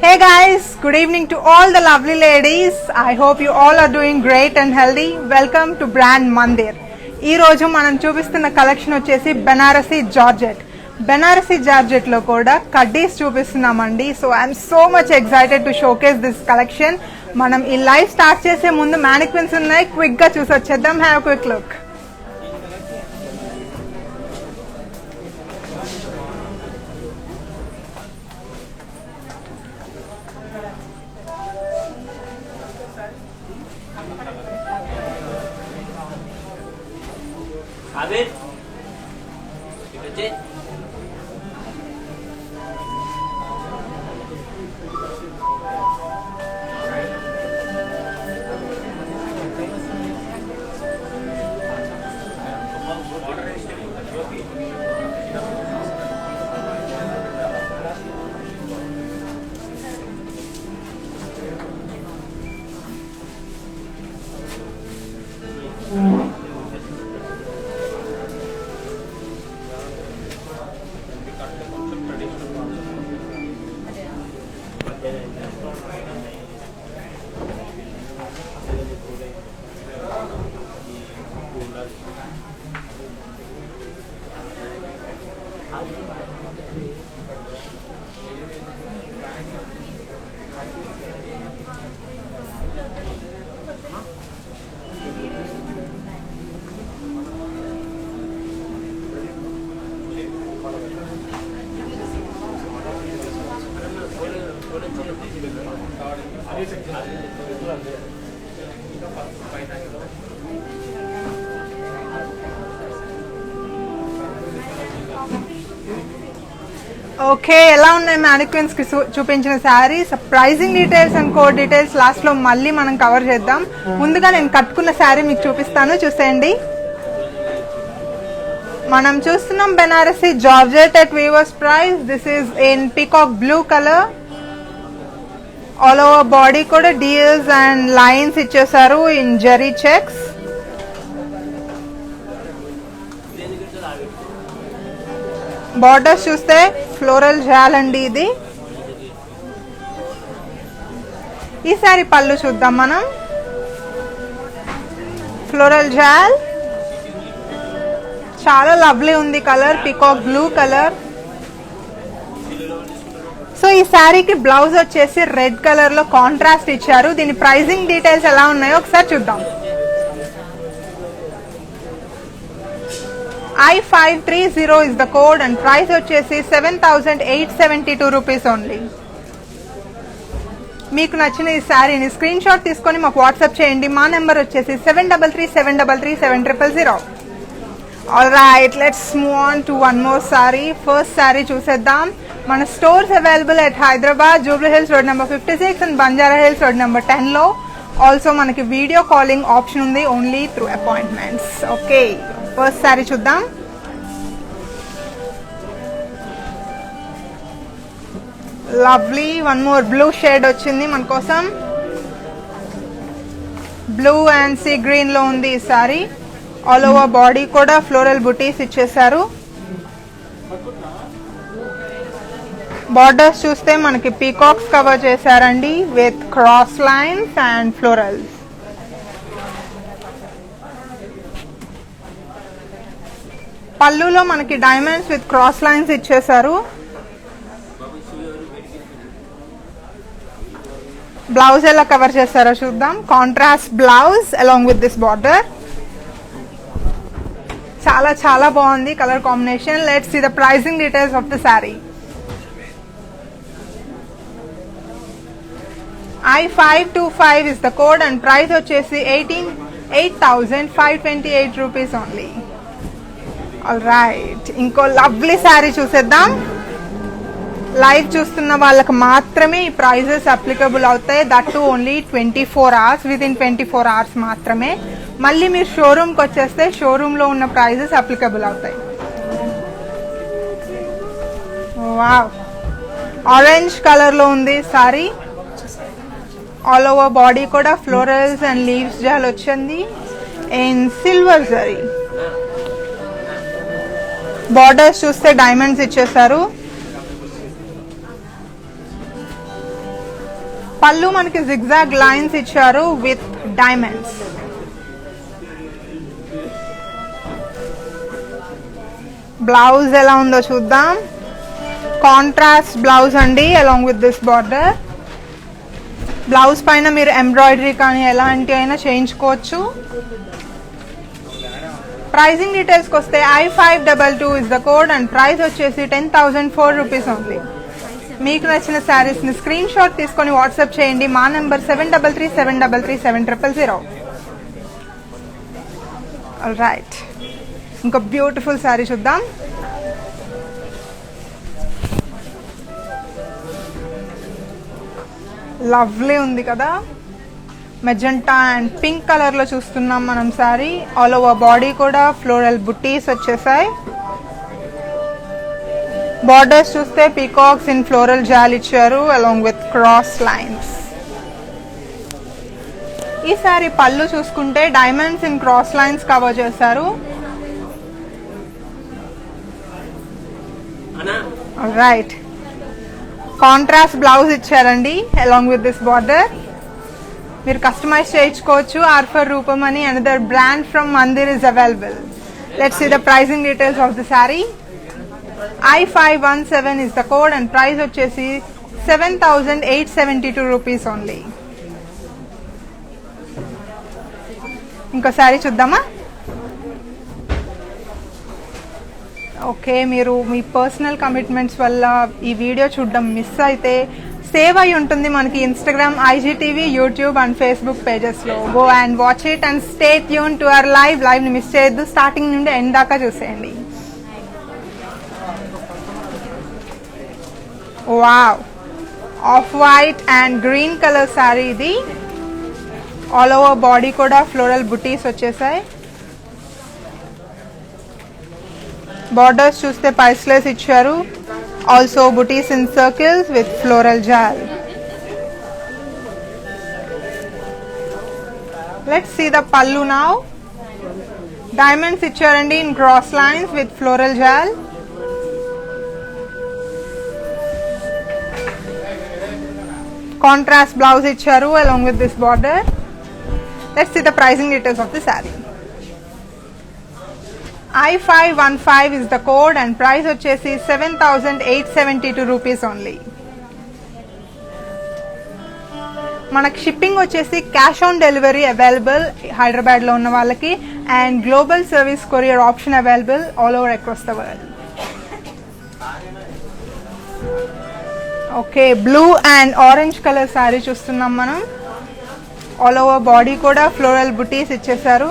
Hey guys, good evening to all the lovely ladies. I hope you all are doing great and healthy. Welcome to Brand Mandir. ఈ రోజు మనం చూపిస్తున్న collection వచ్చేసి Banarasi georgette. Banarasi georgette లో కూడా కడ్డీస్ చూపిస్తున్నామండి. So I'm so much excited to showcase this collection. మనం ఈ లైవ్ స్టార్ట్ చేసే ముందు మ్యానిక్విన్స్ ఉన్నాయి, క్విక్ గా చూసి వచ్చేద్దాం. Have quick look. ఓకే, ఎలా ఉన్నాయి మ్యానిక్విన్స్ కి చూపించిన saris? Pricing details and code details last లో మళ్ళీ మనం కవర్ చేద్దాం. ముందుగా నేను కట్టుకున్న శారీ మీకు చూపిస్తాను, చూసేయండి. మనం చూస్తున్నాం Banarasi georgette at weaver's price. This is in peacock blue color. All over body కూడా డీల్స్ అండ్ లైన్స్ ఇచ్చేసారు ఇన్ జరీ చెక్స్. బార్డర్స్ చూస్తే ఫ్లోరల్ జాల్ అండి ఇది. ఈ సారీ పళ్ళు చూద్దాం మనం. ఫ్లోరల్ జాల్ చాలా లవ్లీ ఉంది colour, peacock blue colour. So ఈ శారీకి బ్లౌజ్ వచ్చేసి రెడ్ కలర్ లో కాంట్రాస్ట్ ఇచ్చారు. దీని ప్రైజింగ్ డీటెయిల్స్ ఎలా ఉన్నాయో ఒకసారి చూద్దాం. I530 is the code and price వచ్చేసి 7,872 rupees only. మీకు నచ్చిన ఈ శారీని స్క్రీన్ షాట్ తీసుకొని మాకు వాట్సాప్ చేయండి. మా నెంబర్ వచ్చేసి 7337337000. All right, let's move on to one more saree. First saree చూసేద్దాం. మన stores available at Hyderabad, Jubilee Hills road number 56 and Banjara Hills road number 10 లో. ఆల్సో మనకి వీడియో కాలింగ్ ఆప్షన్ ఉంది, only through appointments. Okay, first saree చూద్దాం. Lovely one more blue shade వచ్చింది మన కోసం. Blue and sea green లో ఉంది ఈ సారీ. ఆల్ ఓవర్ బాడీ కూడా ఫ్లోరల్ బుటీస్ ఇచ్చేసారు. బార్డర్స్ చూస్తే మనకి పీకాక్స్ కవర్ చేశారండి with cross lines and florals. పళ్ళులో మనకి డైమండ్స్ విత్ క్రాస్ లైన్స్ ఇచ్చేసారు. బ్లౌజ్ ఎలా కవర్ చేస్తారో చూద్దాం. Contrast blouse along with this border. చాలా చాలా బాగుంది colour combination. Let's see the pricing details of the sari. I525 is the code and price వచ్చేసి 8,528 rupees only. ఆల్ రైట్, ఇంకో lovely sari చూసేద్దాం. లైవ్ చూస్తున్న వాళ్ళకి మాత్రమే ఈ ప్రైజెస్ అప్లికబుల్ అవుతాయి. That to only 24 hours, within 24 hours మాత్రమే. మళ్ళీ మీరు షోరూమ్కి వచ్చేస్తే షోరూంలో ఉన్న ప్రైజెస్ అప్లికబుల్ అవుతాయి. వావ్, ఆరెంజ్ కలర్లో ఉంది సారీ. ఆల్ ఓవర్ బాడీ కూడా ఫ్లోరల్స్ అండ్ లీవ్స్ జాల్ వచ్చింది. అండ్ సిల్వర్ జరీ బార్డర్స్ చూస్తే డైమండ్స్ ఇచ్చేసారు. పళ్ళు మనకి జిగ్జాగ్ లైన్స్ ఇచ్చారు విత్ డైమండ్స్. బ్లౌజ్ ఎలా ఉందో చూద్దాం. కాంట్రాస్ట్ బ్లౌజ్ అండి along with this border. Blouse పైన మీరు ఎంబ్రాయిడరీ కానీ ఎలాంటి అయినా చేయించుకోవచ్చు. ప్రైజింగ్ డీటెయిల్స్కి వస్తే I522 is the code and price వచ్చేసి 10,004 రూపీస్ ఓన్లీ. మీకు నచ్చిన శారీస్ని స్క్రీన్ షాట్ తీసుకొని వాట్సాప్ చేయండి. మా నెంబర్ 7337337000. రైట్, ఇంకో బ్యూటిఫుల్ శారీ చూద్దాం. లవ్లీ ఉంది కదా. మెజెంటా అండ్ పింక్ కలర్ లో చూస్తున్నాం మనం సారీ. ఆల్ ఓవర్ బాడీ కూడా ఫ్లోరల్ బుట్టీస్ వచ్చేసాయి. బార్డర్స్ చూస్తే పీకాక్స్ ఇన్ ఫ్లోరల్ జాల్ ఇచ్చారు అలాంగ్ విత్ క్రాస్ లైన్స్. ఈ సారీ పళ్ళు చూసుకుంటే diamonds in cross lines cover చేశారు. రైట్, కాంట్రాస్ట్ బ్లౌజ్ ఇచ్చారండి అలాంగ్ విత్ దిస్ బార్డర్. మీరు కస్టమైజ్ చేయించుకోవచ్చు. ఆర్ఫర్ రూపం అని another brand from Mandir is available. Let's see the pricing details of the sari. I517 is the code and price వచ్చేసి 7,872 rupees only. ఇంకో sorry చూద్దామా. ఓకే, మీరు మీ పర్సనల్ కమిట్మెంట్స్ వల్ల ఈ వీడియో చూడడం మిస్ అయితే సేవ్ అయి ఉంటుంది మనకి Instagram, IGTV, YouTube and Facebook పేజెస్లో. Go and watch it and stay tuned to our లైవ్ని మిస్ చేయొద్దు. స్టార్టింగ్ నుండి ఎండ్ దాకా చూసేయండి. Wow, off white and green colour saree ఇది. ఆల్ ఓవర్ బాడీ కూడా ఫ్లోరల్ బుటీస్ వచ్చేసాయి. బార్డర్స్ చూస్తే పైస్లెస్ ఇచ్చారు. Also butis in circles with floral jaal. Let's see the pallu now. Diamonds ఇచ్చారండి in cross lines with floral jaal. Contrast blouse ఇచ్చారు along with this border. Let's see the pricing details of the saree. I515 is the code and price వచ్చేసి 7,872 rupees only. మనకి shipping వచ్చేసి cash on delivery available హైదరాబాద్లో ఉన్న వాళ్ళకి and global service courier option available all over across the world. Okay, blue and orange colour sari చూస్తున్నాం మనం. All over body కూడా floral butis ఇచ్చేసారు.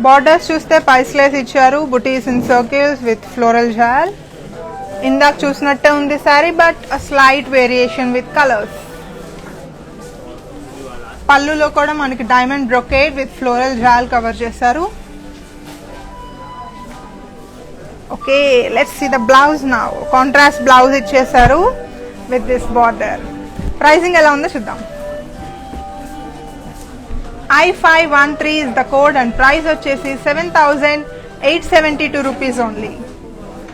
బార్డర్స్ చూస్తే పైస్లెస్ ఇచ్చారు. బుటీస్ ఇన్ సర్కిల్స్ విత్ ఫ్లోరల్ జాల్. ఇందాక చూసినట్టే ఉంది saree but a slight variation with colours. పళ్ళులో కూడా మనకి diamond brocade with floral jaal cover చేశారు. Okay, let's see the blouse now. Contrast blouse ఇచ్చేసారు విత్ దిస్ బార్డర్. ప్రైసింగ్ ఎలా ఉందో చూద్దాం. I513 is the code and price వచ్చేసి 7,872 రూపీస్ ఓన్లీ.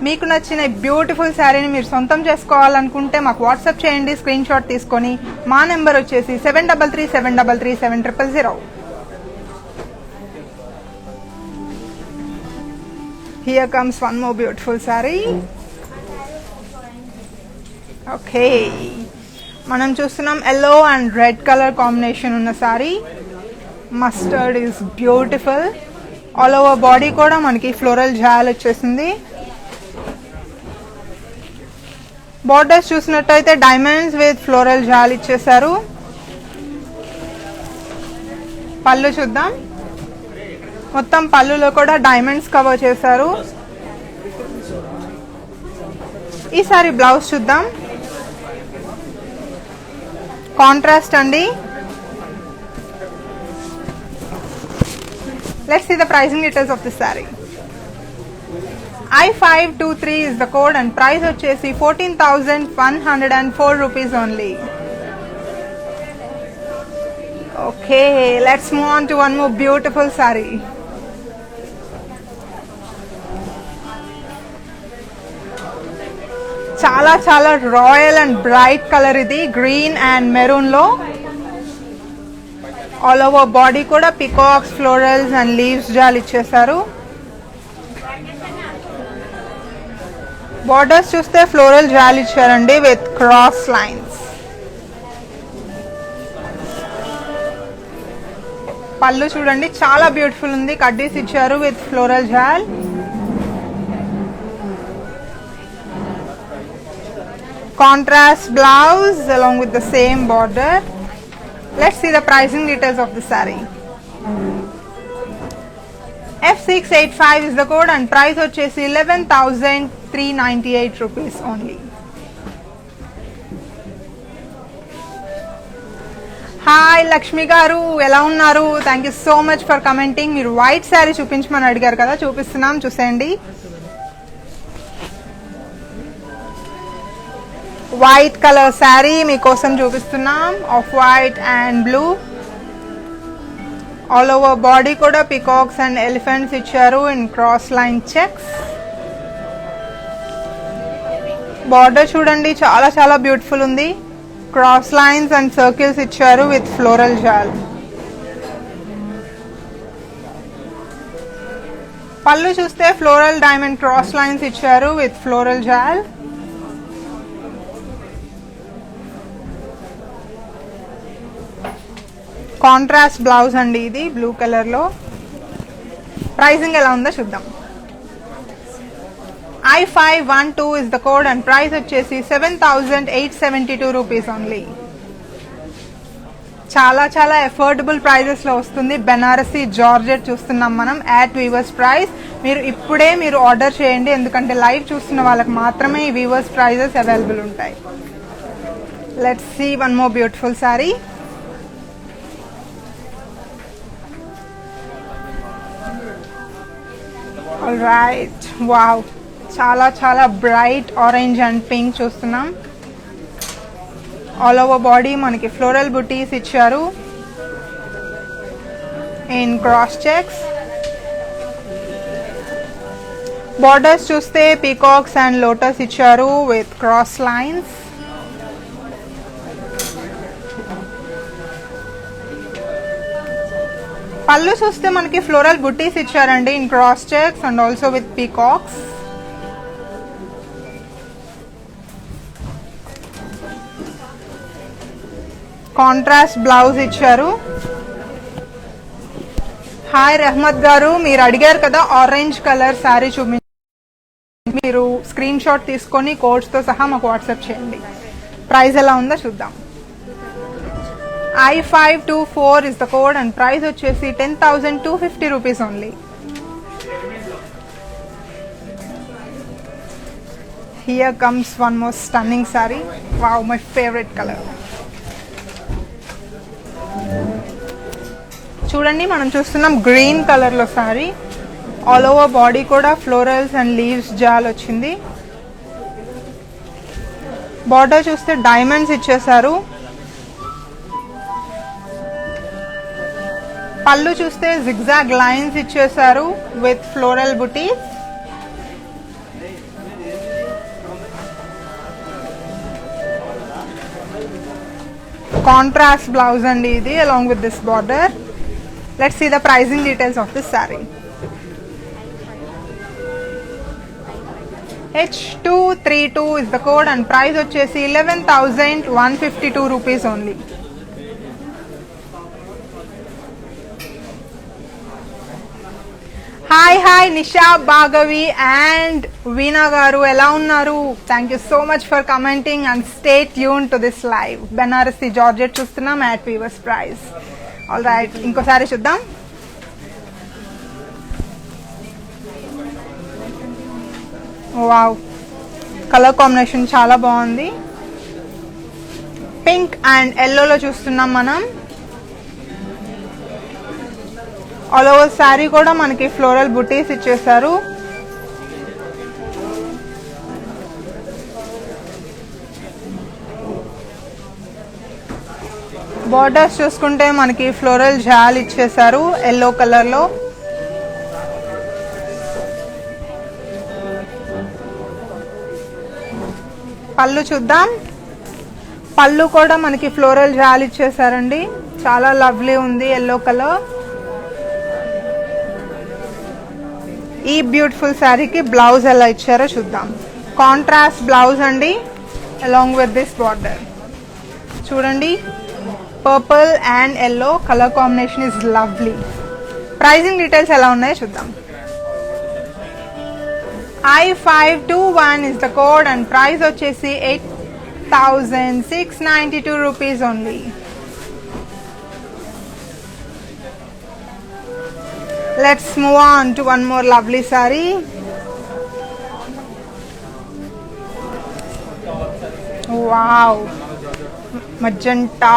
మీకు నచ్చిన బ్యూటిఫుల్ శారీని మీరు సొంతం చేసుకోవాలనుకుంటే మాకు వాట్సాప్ చేయండి స్క్రీన్ షాట్ తీసుకొని. మా నెంబర్ వచ్చేసి 7337337000. Here comes one more beautiful saree. Okay, మనం చూస్తున్నాం yellow and red colour combination ఉన్న saree. Mustard is beautiful. All over body కూడా మనకి ఫ్లోరల్ జాల్ వచ్చేసింది. బార్డర్స్ చూసినట్టయితే డైమండ్స్ విత్ ఫ్లోరల్ జాల్ ఇచ్చేసారు. పళ్ళు చూద్దాం. మొత్తం పళ్ళులో కూడా డైమండ్స్ కవర్ చేశారు. ఈ సారీ బ్లౌజ్ చూద్దాం. కాంట్రాస్ట్ అండి. Let's see the pricing details of this saree. I523 is the code and price వచ్చేసి 14,104 rupees only. Okay, let's move on to one more beautiful saree. చాలా చాలా రాయల్ అండ్ బ్రైట్ కలర్ ఇది, green and maroon లో. All over body కూడా peacocks, florals and leaves జాల్ ఇచ్చేసారు. Borders చూస్తే floral జాల్ ఇచ్చారండి విత్ క్రాస్ లైన్స్. పళ్ళు చూడండి చాలా బ్యూటిఫుల్ ఉంది, కడ్డీస్ ఇచ్చారు with floral jaal. Contrast blouse along with the same border. Let's see the pricing details of the saree. F685 is the code and price వచ్చేసి 11,398 rupees only. హాయ్ లక్ష్మి గారు, ఎలా ఉన్నారు? Thank you so much for commenting. మీరు white sari చూపించమని అడిగారు కదా, చూపిస్తున్నాం, చూసేయండి. వైట్ కలర్ శారీ మీకోసం చూపిస్తున్నాం, of white and blue. All over body కూడా పికాక్స్ అండ్ ఎలిఫెంట్స్ ఇచ్చారు in cross line checks. Border చూడండి చాలా చాలా బ్యూటిఫుల్ ఉంది, క్రాస్ లైన్స్ అండ్ సర్కిల్స్ ఇచ్చారు విత్ ఫ్లోరల్ జాల్. పళ్ళు చూస్తే ఫ్లోరల్ డైమండ్ క్రాస్ లైన్స్ ఇచ్చారు విత్ ఫ్లోరల్ జాల్. కాంట్రాస్ట్ బ్లౌజ్ అండి ఇది, బ్లూ కలర్ లో. ప్రైసింగ్ ఎలా ఉందో చూద్దాం. I512 is the code and price వచ్చేసి 7,872 rupees only. చాలా చాలా అఫోర్డబుల్ ప్రైజెస్ లో వస్తుంది. బెనారసీ జార్జెట్ చూస్తున్నాం మనం అట్ వీవర్స్ ప్రైస్. ఇప్పుడే మీరు ఆర్డర్ చేయండి, ఎందుకంటే లైవ్ చూస్తున్న వాళ్ళకి మాత్రమే ఈ వీవర్స్ ప్రైజెస్ అవైలబుల్ ఉంటాయి. Let's see one more beautiful sari. Alright, wow, చాలా చాలా బ్రైట్ ఆరెంజ్ అండ్ పింక్ చూస్తున్నాం. ఆల్ ఓవర్ బాడీ మనకి ఫ్లోరల్ బుటీస్ ఇచ్చారు ఇన్ క్రాస్ చెక్స్. బార్డర్స్ చూస్తే పీకాక్స్ అండ్ లోటస్ ఇచ్చారు విత్ క్రాస్ లైన్స్. పళ్ళు చూస్తే మనకి ఫ్లోరల్ బుటీస్ ఇచ్చారండి in cross checks and also with peacocks. Contrast blouse ఇచ్చారు. హాయ్ రహ్మత్ గారు, మీరు అడిగారు కదా ఆరెంజ్ కలర్ శారీ చూపించి, మీరు స్క్రీన్ షాట్ తీసుకొని కోడ్స్ తో సహా మాకు వాట్సాప్ చేయండి. ప్రైస్ ఎలా ఉందో చూద్దాం. I524 is the code and price వచ్చేసి 10,250 rupees only. Here comes one more stunning saree. Wow, my favorite color. చూడండి, మనం చూస్తున్నాం గ్రీన్ కలర్ లో సారీ. ఆల్ ఓవర్ బాడీ కూడా ఫ్లోరల్స్ అండ్ లీవ్స్ జాల్ వచ్చింది. బార్డర్ చూస్తే డైమండ్స్ ఇచ్చేసారు. పళ్ళు చూస్తే జిగ్జాగ్ లైన్స్ ఇచ్చేసారు with floral buttis. Contrast blouse అండి ఇది along with this border. Let's see the pricing details of this saree. H232 is the code and price వచ్చేసి 11,152 rupees only. Hi Nisha, Bhargavi and Veena garu, ఎలా ఉన్నారు? Thank you so much for commenting and stay tuned to this live. Banarasi georgette చూస్తున్నాం at weavers price. All right, ఇంకోసారి చూద్దాం. Wow, colour combination చాలా బాగుంది. Pink and ఎల్లోలో చూస్తున్నాం మనం. ఆల్ ఓవర్ శారీ కూడా మనకి ఫ్లోరల్ బుటీస్ ఇచ్చేసారు. బార్డర్స్ చూసుకుంటే మనకి ఫ్లోరల్ జాల్ ఇచ్చేసారు ఎల్లో కలర్ లో. పళ్ళు చూద్దాం. పళ్ళు కూడా మనకి ఫ్లోరల్ జాల్ ఇచ్చేసారండి. చాలా లవ్లీ ఉంది ఎల్లో కలర్. ఈ బ్యూటిఫుల్ శారీకి బ్లౌజ్ ఎలా ఇచ్చారో చూద్దాం. కాంట్రాస్ట్ బ్లౌజ్ అండి అలాంగ్ విత్ దిస్ బార్డర్. చూడండి, purple and yellow colour combination is lovely. Pricing details ఎలా ఉన్నాయో చూద్దాం. I521 is the code and price వచ్చేసి 8,692 rupees only. Let's move on to one more lovely saree. Wow, magenta,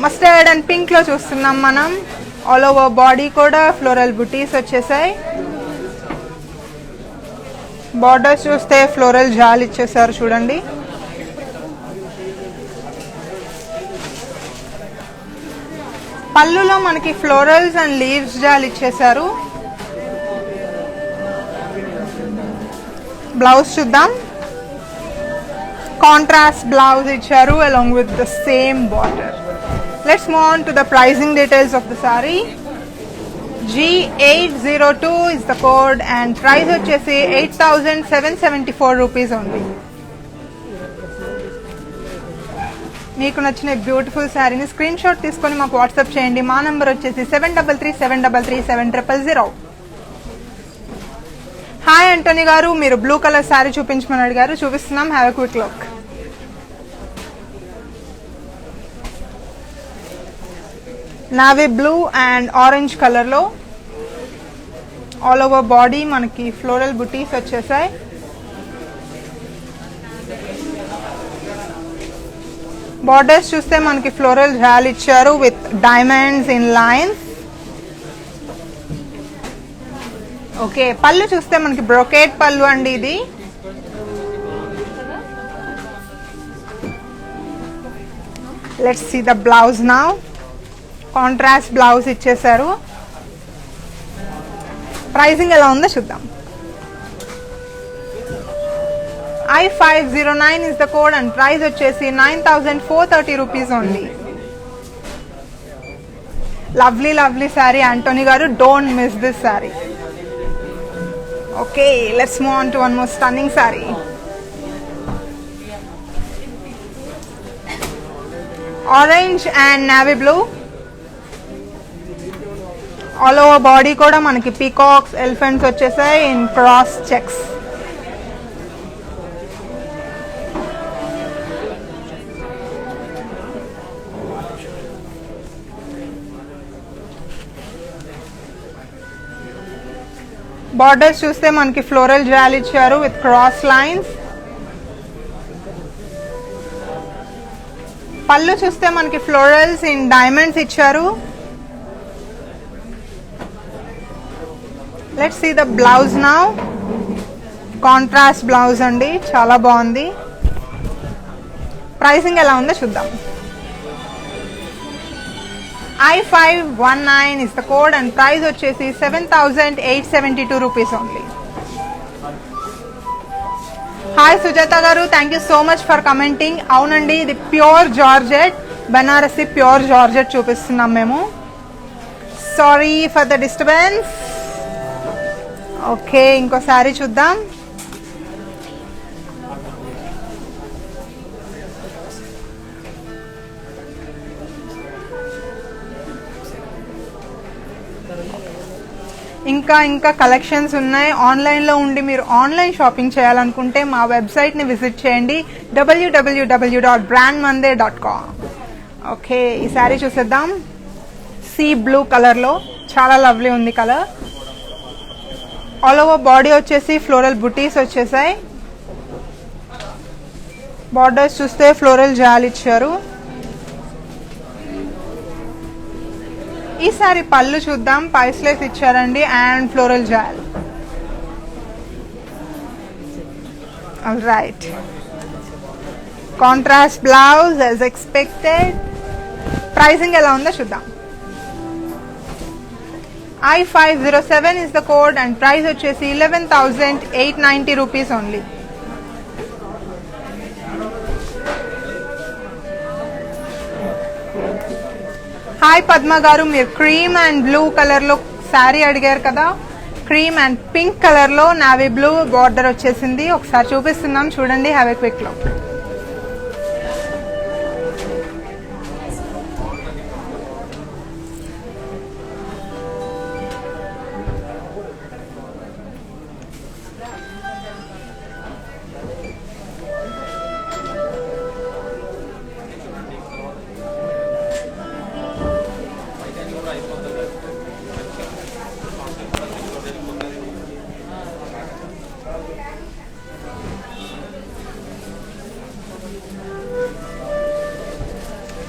mustard and pink లో చూస్తున్నాం మనం. All over body కూడా floral butis వచ్చేసాయి. Borders చూస్తే ఫ్లోరల్ జాల్ ఇచ్చేసారు చూడండి. పళ్ళులో మనకి ఫ్లోరల్స్ అండ్ లీవ్స్ జాల్ ఇచ్చేసారు. బ్లౌజ్ చూద్దాం. కాంట్రాస్ట్ బ్లౌజ్ ఇచ్చారు along with the same border. Let's move on to the pricing details of the saree. G802 is the code and price వచ్చేసి 8,774 rupees only. మీకు నచ్చిన బ్యూటిఫుల్ శారీని స్క్రీన్ షాట్ తీసుకొని మాకు వాట్సాప్ చేయండి. మా నంబర్ వచ్చేసి 7337337000. హాయ్ అంటోనీ గారు, మీరు బ్లూ కలర్ శారీ చూపించమని అడిగారు. చూపిస్తున్నాం. Have a quick look. Navy blue and orange colour లో ఆల్ ఓవర్ బాడీ మనకి ఫ్లోరల్ బుటీస్ వచ్చేసాయి. బార్డర్స్ చూస్తే మనకి ఫ్లోరల్ జాల్ ఇచ్చారు with diamonds in lines. Okay, పళ్ళు చూస్తే మనకి బ్రోకేట్ పళ్ళు అండి ఇది. Let's see the blouse now. Contrast blouse ఇచ్చేసారు. ప్రైసింగ్ ఎలా ఉందో చూద్దాం. I509 is the code and price వచ్చేసి 9,430 rupees only. Lovely lovely saree Antony garu, don't miss this saree. Okay, let's move on to one more stunning saree. Orange and navy blue. All over body కూడా మనకి peacocks, elephants వచ్చేసాయి in cross checks. Borders చూస్తే మనకి floral jaal ఇచ్చారు with cross lines. పళ్ళు చూస్తే మనకి florals in diamonds ఇచ్చారు. Let's see the blouse now. Contrast blouse అండి, చాలా బాగుంది. ప్రైసింగ్ ఎలా ఉందో చూద్దాం. I519 is the code and price వచ్చేసి 7,872 rupees only. హాయ్ సుజాత గారు, thank you so much for commenting. అవునండి, ఇది pure georgette, Banarasi pure georgette చూపిస్తున్నాం మేము. Sorry for the disturbance. Okay, ఇంకో శారీ చూద్దాం. ఇంకా ఇంకా కలెక్షన్స్ ఉన్నాయి. ఆన్లైన్లో ఉండి మీరు ఆన్లైన్ షాపింగ్ చేయాలనుకుంటే మా వెబ్సైట్ని విజిట్ చేయండి, www.brandmande.com. ఓకే, ఈ శారీ చూసేద్దాం. సీ బ్లూ కలర్లో చాలా లవ్లీ ఉంది కలర్. ఆల్ ఓవర్ బాడీ వచ్చేసి ఫ్లోరల్ బుటీస్ వచ్చేసాయి. బార్డర్స్ చూస్తే ఫ్లోరల్ జాల్ ఇచ్చారు. ఈసారి పళ్ళు చూద్దాం. పైస్లెస్ ఇచ్చారండి and floral jaal. All right, contrast blouse as expected. Pricing ఎలా ఉందో చూద్దాం. I507 is the code and price వచ్చేసి 11,890 rupees only. హాయ్ పద్మ గారు, మీరు క్రీమ్ అండ్ బ్లూ కలర్ లో శారీ అడిగారు కదా. క్రీమ్ అండ్ పింక్ కలర్ లో నావీ బ్లూ బార్డర్ వచ్చేసింది. ఒకసారి చూపిస్తున్నాం చూడండి. Have a quick look.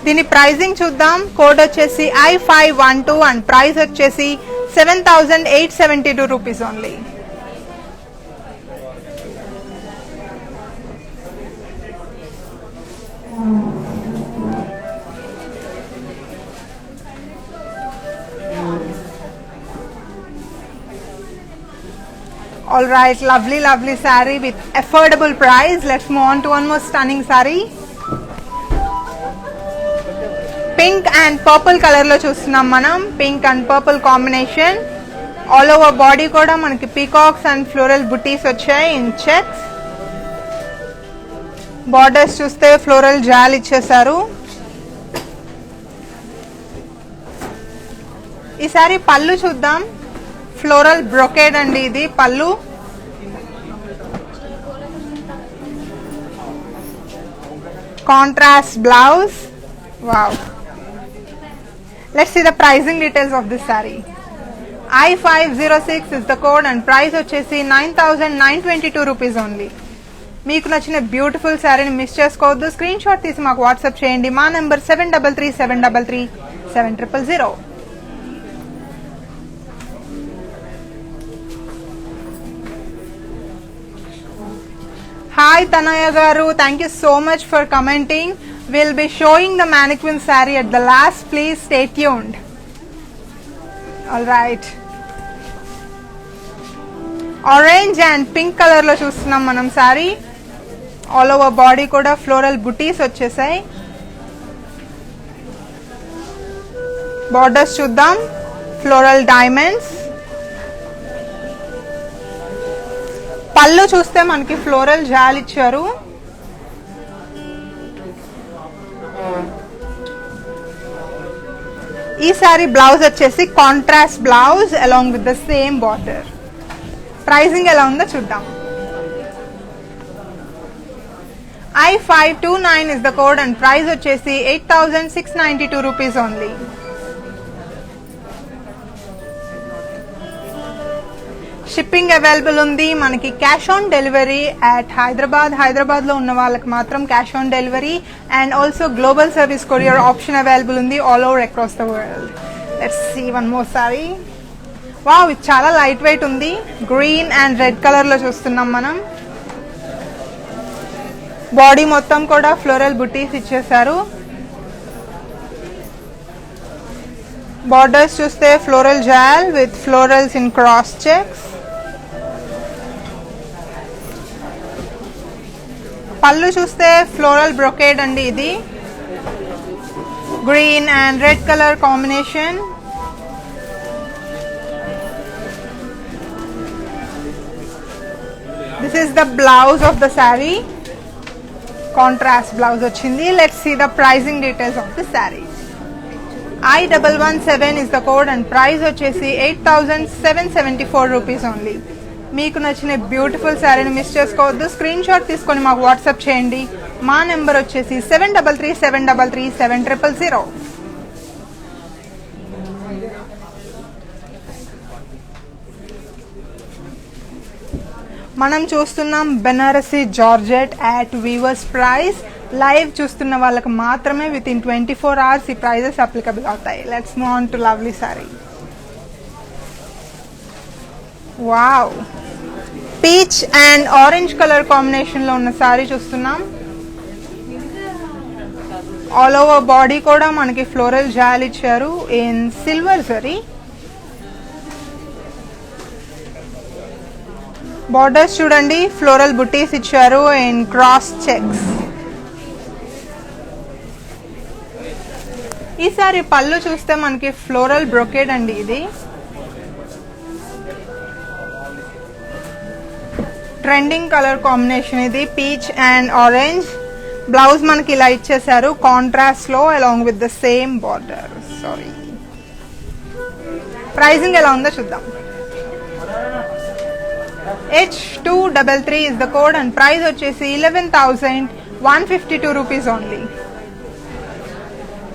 దీని ప్రైజింగ్ చూద్దాం. కోడ్ వచ్చేసి I512 అండ్ ప్రైస్ వచ్చేసి 7,872 rupees only. All right, lovely saree with affordable price. Let's move on to one more stunning saree. Pink and purple colour లో చూస్తున్నాం మనం. Pink and purple combination. All over body కూడా మనకి peacocks and floral బుటీస్ వచ్చాయి in checks. Borders చూస్తే floral జాల్ ఇచ్చేసారు. ఈసారి పళ్ళు చూద్దాం. ఫ్లోరల్ బ్రొకేడ్ అండి ఇది పళ్ళు. Contrast blouse. Wow. Let's see the pricing details of this saree. I506 is the code and price వచ్చేసి 9,922 rupees only. మీకు నచ్చిన బ్యూటిఫుల్ శారీని మిస్ చేసుకోవద్దు. స్క్రీన్ షాట్ తీసి మాకు వాట్సాప్ చేయండి. మా నెంబర్ 7337337000. హాయ్ తనయ్య గారు, thank you so much for commenting. We'll be showing the mannequin saree at the last. Please stay tuned. All right. Orange and pink color lo చూస్తున్నాం మనం saree. All over body కూడా floral booties వచ్చేసాయి. Borders చూద్దాం. Floral diamonds. పళ్ళు చూస్తే మనకి floral జాల్ ఇచ్చారు. ఈ సారీ బ్లౌజ్ వచ్చేసి contrast blouse along with the same border. Pricing ఎలా ఉందో చూద్దాం. I529 is the code and price వచ్చేసి 8,692 rupees only. షిప్పింగ్ అవైలబుల్ ఉంది మనకి. Cash on delivery at Hyderabad లో ఉన్న వాళ్ళకి మాత్రం cash on delivery and also global service courier option available ఉంది all over across the world. Let's see one more saree. Wow, ఇది చాలా లైట్ వెయిట్ ఉంది. గ్రీన్ అండ్ రెడ్ కలర్ లో చూస్తున్నాం మనం. బాడీ మొత్తం కూడా ఫ్లోరల్ బుటీస్ ఇచ్చేసారు. బార్డర్స్ చూస్తే floral jaal with florals in cross checks. Pallu చూస్తే ఫ్లోరల్ బ్రొకేడ్ అండి ఇది. Green and red colour combination. This is the blouse of the saree. Contrast blouse వచ్చింది. Let's see the pricing details of the saree. I117 is the code and price వచ్చేసి 8,774 rupees only. మీకు నచ్చిన beautiful శారీని miss చేసుకోవద్దు. Screen shot తీసుకొని మాకు WhatsApp చేయండి. మా నెంబర్ వచ్చేసి 7337337000. మనం చూస్తున్నాం Banarasi georgette at weavers price. Live చూస్తున్న వాళ్ళకి మాత్రమే విత్ ఇన్ 24 hours ఈ ప్రైజెస్ అప్లికబుల్ అవుతాయి. Let's move on to lovely sari. Wow, peach and orange colour combination లో ఉన్న సారీ చూస్తున్నాం. ఆల్ ఓవర్ బాడీ కూడా మనకి ఫ్లోరల్ జాల్ ఇచ్చారు ఇన్ సిల్వర్ జరీ. బార్డర్స్ చూడండి, ఫ్లోరల్ బుటీస్ ఇచ్చారు అండ్ క్రాస్ చెక్స్. ఈసారి పళ్ళు చూస్తే మనకి ఫ్లోరల్ బ్రొకేడ్ అండి. ఇది ట్రెండింగ్ కలర్ కాంబినేషన్. ఇది పీచ్ అండ్ ఆరెంజ్. బ్లౌజ్ మనకి ఇలా ఇచ్చేసారు కాంట్రాస్ట్ లో along with the same border. Sorry, pricing ఎలా ఉందో చూద్దాం. H233 is the code and price వచ్చేసి 11,152 rupees only.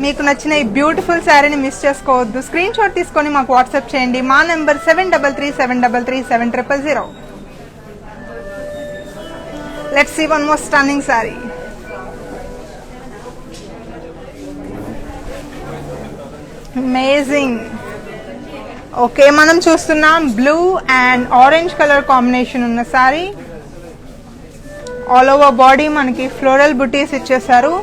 మీకు నచ్చిన ఈ బ్యూటిఫుల్ శారీని మిస్ చేసుకోవద్దు. స్క్రీన్ షాట్ తీసుకొని మాకు వాట్సాప్ చేయండి. మా number 7337337000. Let's see one more stunning saree. Amazing. Okay, మనం చూస్తున్నాం blue and orange colour combination ఉన్న సారీ. ఆల్ ఓవర్ బాడీ మనకి ఫ్లోరల్ బుటీస్ ఇచ్చేసారు.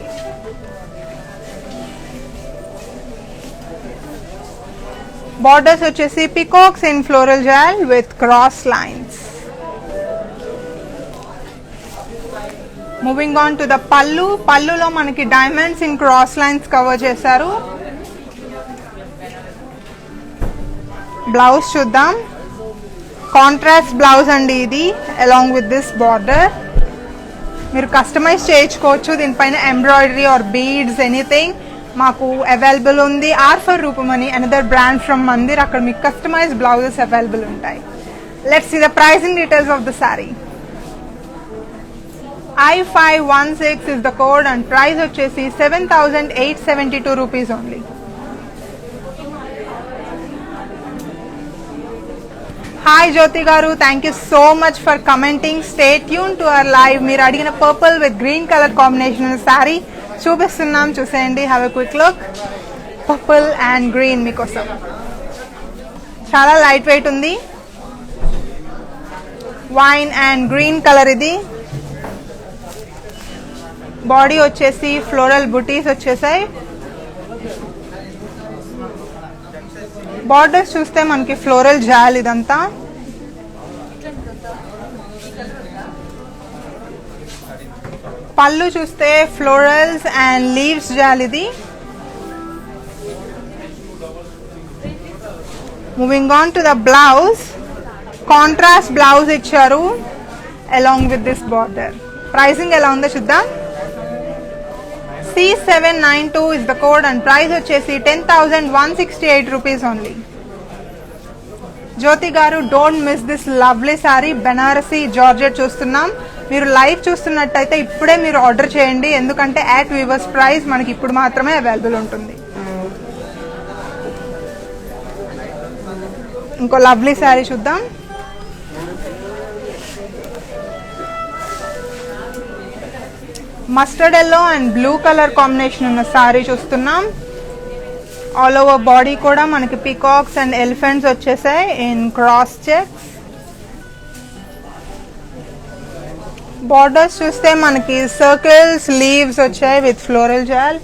బార్డర్స్ వచ్చేసి peacocks in floral jaal with cross lines. Moving on to the pallu. పళ్ళులో మనకి diamonds in cross lines cover చేశారు. Blouse చూద్దాం. కాంట్రాస్ట్ బ్లౌజ్ అండి ఇది, అలాంగ్ విత్ దిస్ బార్డర్. మీరు కస్టమైజ్ చేయించుకోవచ్చు. దీనిపైన ఎంబ్రాయిడరీ ఆర్ బీడ్స్ ఎనీథింగ్ మాకు అవైలబుల్ ఉంది. Or for Roopamani another brand from Mandir, అక్కడ మీకు కస్టమైజ్ బ్లౌజెస్ అవైలబుల్ ఉంటాయి. Let's see the pricing details of the saree. I516 is the code and price వచ్చేసి 7,872 rupees only. Hi జ్యోతి గారు, thank you so much for commenting. Stay tuned to our live. మీరు అడిగిన purple with green colour combination sari చూపిస్తున్నాం, చూసేయండి. Have a quick look. Purple and green మీకోసం. చాలా light weight ఉంది. Wine and green colour ఇది. Body వచ్చేసి ఫ్లోరల్ బుటీస్ వచ్చేసాయి. బార్డర్స్ చూస్తే మనకి ఫ్లోరల్ జాల్ ఇదంతా. పళ్ళు చూస్తే ఫ్లోరల్స్ అండ్ లీవ్స్ జాల్ ఇది. Moving on to the blouse. Contrast blouse ఇచ్చారు along with this border. Pricing ఎలా ఉందో చూద్దాం. C792 is the code and price వచ్చేసి 10,168 rupees only. జ్యోతి గారు, don't miss this lovely sorry. Banarasi georgette చూస్తున్నాం. మీరు లైవ్ చూస్తున్నట్టయితే ఇప్పుడే మీరు ఆర్డర్ చేయండి, ఎందుకంటే at వీవర్స్ ప్రైస్ మనకి ఇప్పుడు మాత్రమే అవైలబుల్ ఉంటుంది. ఇంకో లవ్లీ సారీ చూద్దాం. Mustard yellow and blue colour combination ఉన్న సారీ చూస్తున్నాం. ఆల్ ఓవర్ బాడీ కూడా మనకి పీకాక్స్ అండ్ ఎలిఫెంట్స్ వచ్చేసాయి ఇన్ క్రాస్ చెక్స్. బార్డర్స్ చూస్తే మనకి సర్కిల్స్, లీవ్స్ వచ్చాయి with floral jaal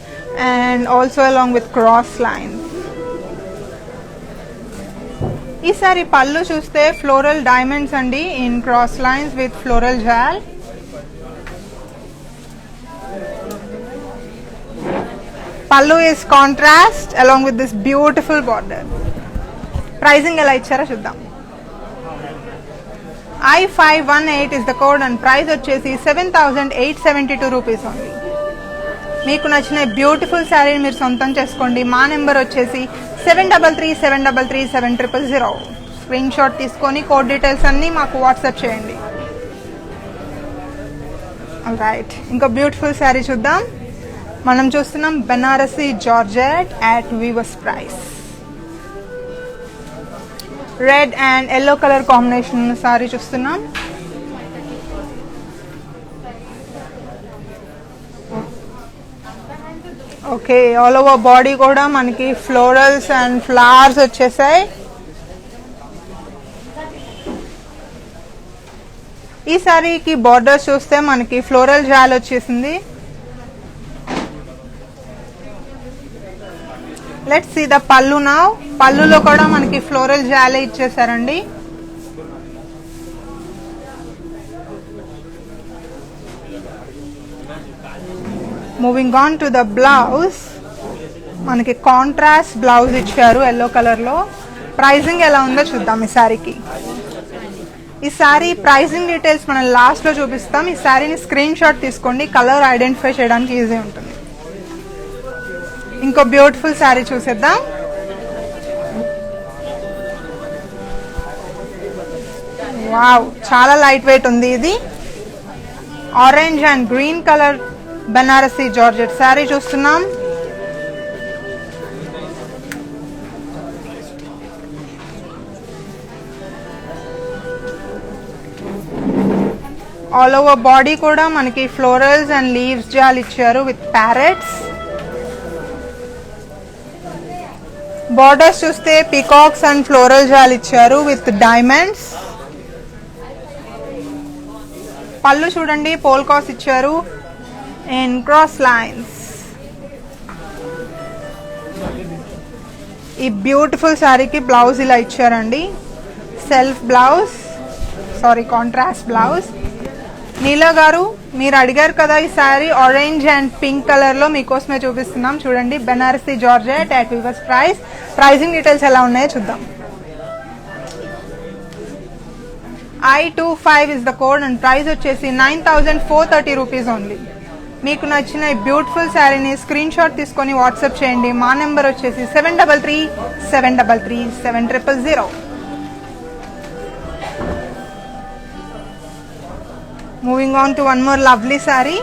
and also along with cross lines. ఈసారి పళ్ళు చూస్తే ఫ్లోరల్ డైమండ్స్ అండి in cross lines with floral jaal. Pallu is contrast along with this beautiful border. Pricing ఎలా ఇచ్చారో చూద్దాం. I518 is the code and price వచ్చేసి 7,872 rupees only. మీకు నచ్చిన beautiful శారీని మీరు సొంతం చేసుకోండి. మా నెంబర్ వచ్చేసి 7337337000. స్క్రీన్ షాట్ తీసుకొని కోడ్ డీటెయిల్స్ అన్ని మాకు వాట్సాప్ చేయండి. రైట్, ఇంకో బ్యూటిఫుల్ శారీ చూద్దాం. మనం చూస్తున్నాం Banarasi georgette at weavers price. Red and yellow colour combination sari చూస్తున్నాం. ఓకే, ఆల్ ఓవర్ బాడీ కూడా మనకి ఫ్లోరల్స్ అండ్ ఫ్లవర్స్ వచ్చేసాయి. ఈ సారీకి బార్డర్స్ చూస్తే మనకి ఫ్లోరల్ జాల్ వచ్చేసింది. Let's see the pallu now. పళ్ళులో కూడా మనకి ఫ్లోరల్ జాలే ఇచ్చేసారండి. Moving on to the blouse, మనకి కాంట్రాస్ట్ బ్లౌజ్ ఇచ్చారు ఎల్లో కలర్ లో. ప్రైజింగ్ ఎలా ఉందో చూద్దాం ఈ సారీకి. ఈ సారీ ప్రైజింగ్ డీటెయిల్స్ మనం లాస్ట్ లో చూపిస్తాం. ఈ సారీని స్క్రీన్ షాట్ తీసుకోండి, కలర్ ఐడెంటిఫై చేయడానికి ఈజీ ఉంటుంది. ఇంకో బ్యూటిఫుల్ సారీ చూసేద్దాం. వావ్, చాలా లైట్ వెయిట్ ఉంది. ఇది orange and green colour Banarasi georgette saree చూస్తున్నాం. ఆల్ ఓవర్ బాడీ కూడా మనకి ఫ్లోరల్స్ అండ్ లీవ్స్ జాల్ ఇచ్చారు విత్ ప్యారెట్స్. బార్డర్స్ చూస్తే పీకాక్స్ అండ్ ఫ్లోరల్ జాల్ ఇచ్చారు విత్ డైమండ్స్. పళ్ళు చూడండి, పోల్కాస్ ఇచ్చారు ఇన్ క్రాస్ లైన్స్. ఈ బ్యూటిఫుల్ శారీకి బ్లౌజ్ ఇలా ఇచ్చారండి, self blouse, sari contrast blouse. Neela garu, మీరు అడిగారు కదా ఈ sari orange and pink colour లో, మీకోసమే చూపిస్తున్నాం చూడండి. Banarasi georgette at weavers price. Pricing details ఎలా ఉన్నాయో చూద్దాం. I25 is the code and price వచ్చేసి 9430 రూపీస్ ఓన్లీ. మీకు నచ్చిన ఈ బ్యూటిఫుల్ శారీని స్క్రీన్ షాట్ తీసుకొని వాట్సాప్ చేయండి. మా నెంబర్ వచ్చేసి 7337337000. Moving on to one more lovely sari.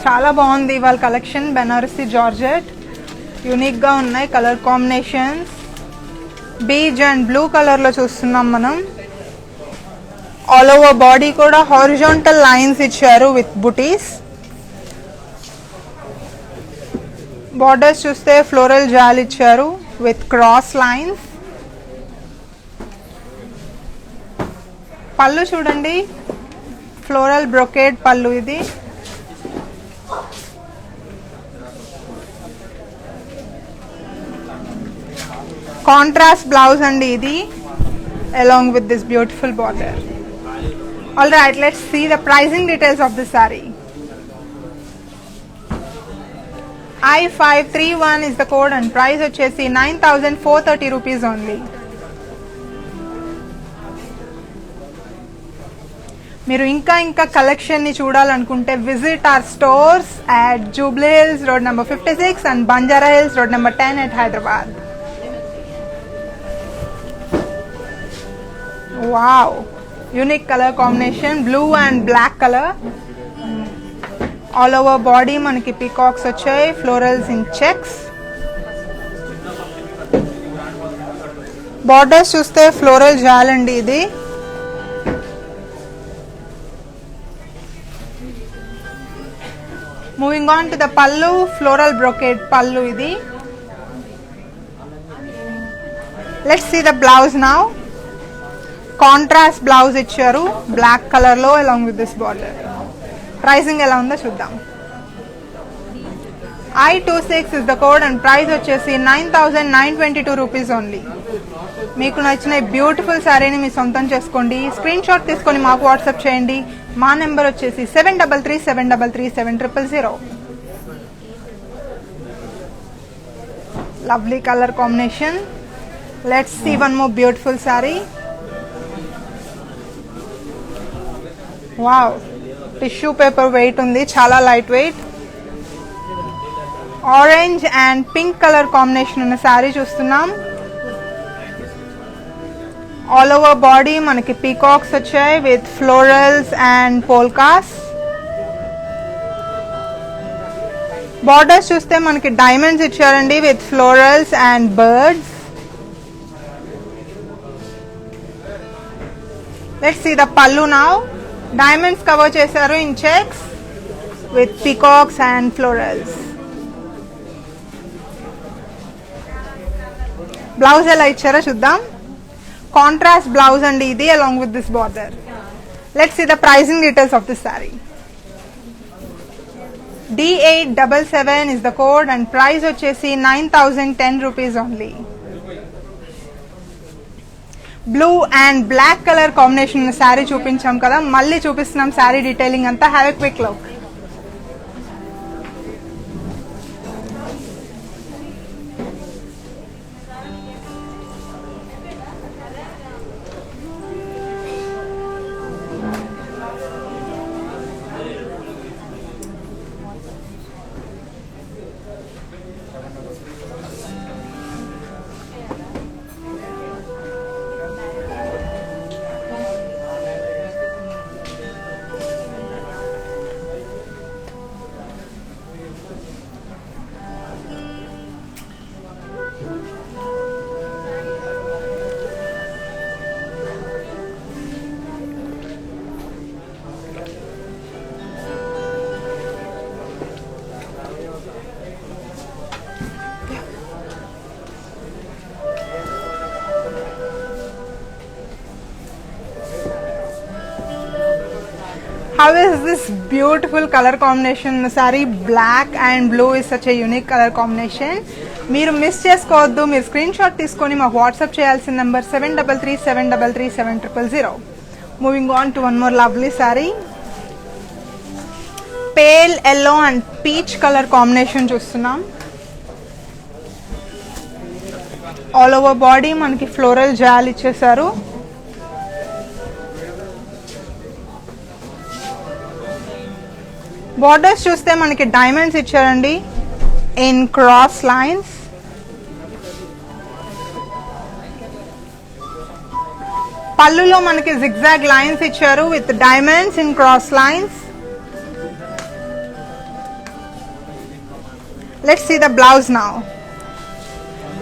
చాలా బాగుంది ఇవాళ కలెక్షన్. బెనారసీ జార్జెట్, యూనిక్ గా ఉన్నాయి colour combinations. Beige and blue colour లో చూస్తున్నాం మనం. ఆల్ ఓవర్ బాడీ కూడా హారిజాంటల్ లైన్స్ ఇచ్చారు విత్ బుటీస్. బార్డర్స్ చూస్తే ఫ్లోరల్ జాల్ ఇచ్చారు విత్ క్రాస్ లైన్స్. పళ్ళు చూడండి, ఫ్లోరల్ బ్రొకేడ్ పళ్ళు. ఇది కాంట్రాస్ట్ బ్లౌజ్ అండి ఇది, along with this beautiful border. Alright, let's see the pricing details of this saree. I531 is the code and price వచ్చేసి 9430 rupees only. మీరు ఇంకా కలెక్షన్ ని చూడాలనుకుంటే visit our stores at Jubilee Hills Road number 56 and Banjara Hills Road number 10 at Hyderabad. Wow, unique color combination, blue and black color. All over body మనకి peacocks వచ్చాయి, florals in checks. Borders చూస్తే floral జాల్ అండి ఇది. Moving on to the pallu, floral brocade pallu idi. Let's see the blouse now. Contrast blouse icharu black color lo along with this border. Pricing ela undo chuddam. I26 is the code and price వచ్చేసి 9922 rupees only. మీకు నచ్చిన beautiful సారీని మీ సొంతం చేసుకోండి. Screen shot తీసుకొని మాకు WhatsApp చేయండి. మా number వచ్చేసి 7337337000. Lovely colour combination. Let's see one more beautiful sari. Wow, tissue paper weight ఉంది, చాలా light weight. Orange and pink colour combination ఉన్న సారీ చూస్తున్నాం. ఆల్ ఓవర్ బాడీ మనకి పీకాక్స్ వచ్చాయి with florals and polkas. Borders చూస్తే మనకి డైమండ్స్ ఇచ్చారండి with florals and birds. Let's see the pallu now. Diamonds cover చేశారు in checks. with peacocks and florals. Blouse ఎలా ఇచ్చారో చూద్దాం. Contrast blouse and ఇది along with this border. Let's see the pricing details of this saree. D877 is the code and price వచ్చేసి 9010 rupees only. Blue and black colour combination ఉన్న శారీ చూపించాం కదా, మళ్ళీ చూపిస్తున్నాం శారీ డీటెయిలింగ్ అంతా. Have a quick look. How is this beautiful color combination? Saree black and blue is such a unique color combination. మీరు miss చేసుకోవద్దు. మీరు స్క్రీన్ షాట్ తీసుకొని మాకు వాట్సాప్ చేయాల్సిన number 7337337000. Moving on to one more lovely sorry. Pale yellow and peach colour combination చూస్తున్నాం. All over body మనకి floral జాల్ ఇచ్చేసారు. బార్డర్స్ చూస్తే మనకి డైమండ్స్ ఇచ్చారండి ఇన్ క్రాస్ లైన్స్. పళ్ళులో మనకి జిగ్జాగ్ లైన్స్ ఇచ్చారు with diamonds in cross lines. Let's see the blouse now.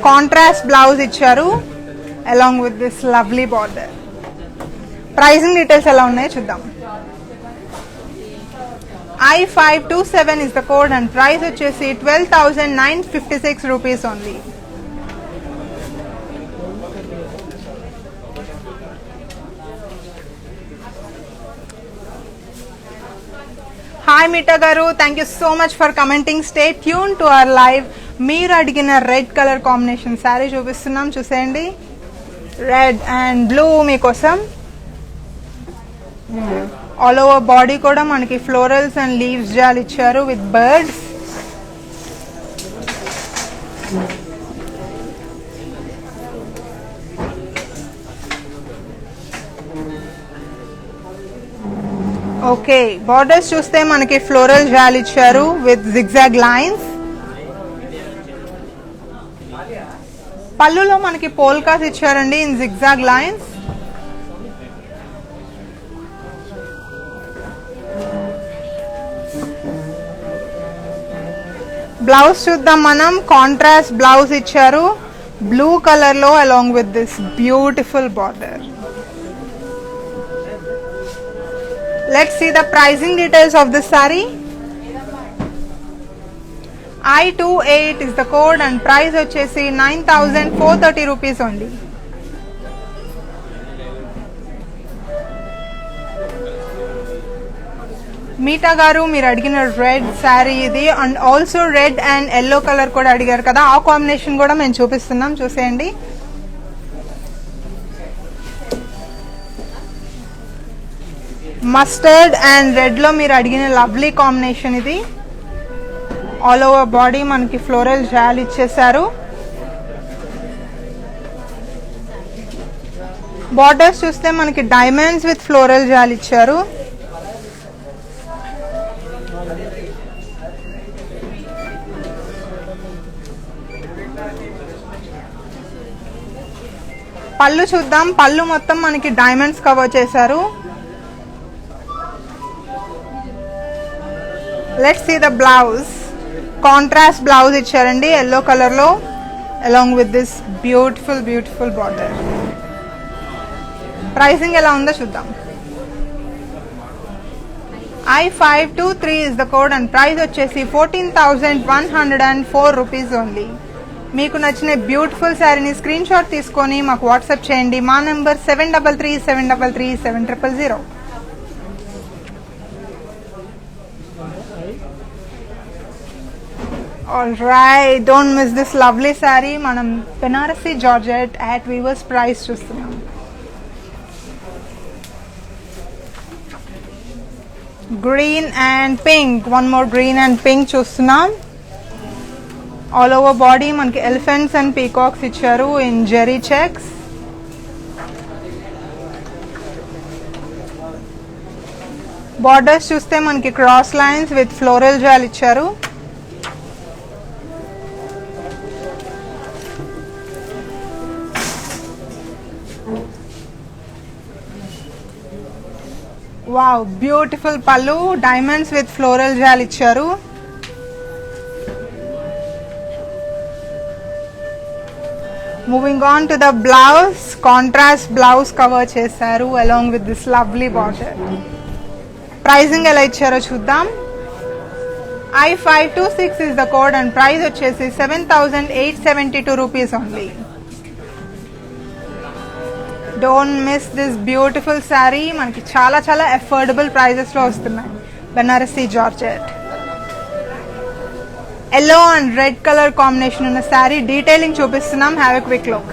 Contrast blouse ఇచ్చారు along with this lovely border. Pricing details ఎలా ఉన్నాయో చూద్దాం. I527 is the code and price వచ్చేసి 12,956 rupees only. Hi Meeta garu, thank you so much for commenting. Stay tuned to our live. మీరు అడిగిన red colour combination sari చూపిస్తున్నాం, చూసేయండి. Red and blue మీకోసం. All over body కూడా మనకి florals and leaves jaal ఇచ్చారు with birds. Okay, borders చూస్తే మనకి ఫ్లోరల్ జాల్ ఇచ్చారు విత్ జిగ్జాగ్ లైన్స్. పళ్ళులో మనకి పోల్కాస్ ఇచ్చారండి ఇన్ జిగ్జాగ్ లైన్స్. బ్లౌజ్ చూద్దాం మనం. కాంట్రాస్ట్ బ్లౌజ్ ఇచ్చారు బ్లూ కలర్ లో along with this beautiful border. Let's see the pricing details of this saree. I28 is the code and price వచ్చేసి 9,430 rupees only. Meetha గారు మీరు అడిగిన రెడ్ శారీ ఇది, and also red and yellow colour కూడా అడిగారు కదా, ఆ కాంబినేషన్ కూడా మేము చూపిస్తున్నాం, చూసేయండి. మస్టర్డ్ అండ్ రెడ్ లో మీరు అడిగిన లవ్లీ కాంబినేషన్ ఇది. ఆల్ ఓవర్ బాడీ మనకి ఫ్లోరల్ జాల్ ఇచ్చేసారు. బార్డర్స్ చూస్తే మనకి డైమండ్స్ విత్ ఫ్లోరల్ జాల్ ఇచ్చారు. పళ్ళు చూద్దాం. పళ్ళు మొత్తం మనకి డైమండ్స్ కవర్ చేశారు. Let's see the blouse. Contrast blouse ఇచ్చారండి ఎల్లో కలర్ లో along with this beautiful beautiful border. Pricing ఎలా ఉందో చూద్దాం. I523 is the code and price వచ్చేసి 14,104 rupees only. మీకు నచ్చిన బ్యూటిఫుల్ శారీని స్క్రీన్ షాట్ తీసుకొని మాకు వాట్సాప్ చేయండి. మా number 7337337000. Alright, don't miss this lovely saree. మనం Banarasi georgette at Weavers price చూస్తున్నాం. Green and pink, one more green and pink చూస్తున్నాం. All over body మనకి elephants and peacocks ఇచ్చారు in jerry checks. Borders చూస్తే మనకి cross lines with floral jewel ఇచ్చారు. Wow, beautiful pallu, diamonds with floral jewel ఇచ్చారు. Moving on to the blouse, contrast blouse cover చేశారు along with this lovely border. Pricing ఎలా ఇచ్చారో చూద్దాం. I526 is the code and price వచ్చేసి 7,872 rupees only. Don't miss this beautiful saree. మనకి చాలా చాలా affordable prices లో వస్తున్నాయి. Banarasi georgette yellow and red colour combination ఉన్న శారీ డీటెయిలింగ్ చూపిస్తున్నాం. Have a quick look.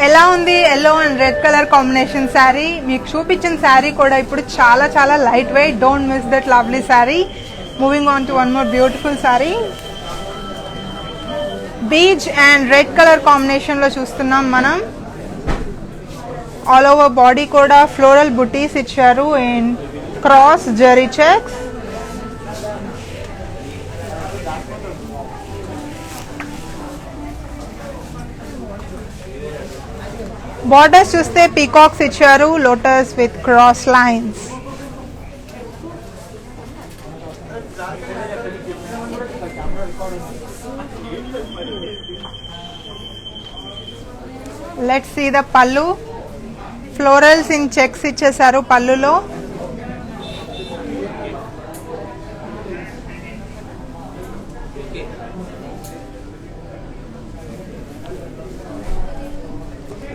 ఎలా ఉంది yellow and red colour combination sari? మీకు చూపించిన శారీ కూడా ఇప్పుడు చాలా చాలా light wait. Don't miss that lovely sari. Moving on to one more beautiful sari. Beach and red colour combination లో చూస్తున్నాం మనం. ఆల్ ఓవర్ బాడీ కూడా ఫ్లోరల్ బుటీస్ ఇచ్చారు in cross zari checks. Borders చూస్తే పీకాక్స్ ఇచ్చారు, lotus with cross lines. Let's see the pallu. Florals in checks ఇచ్చేసారు పల్లులో.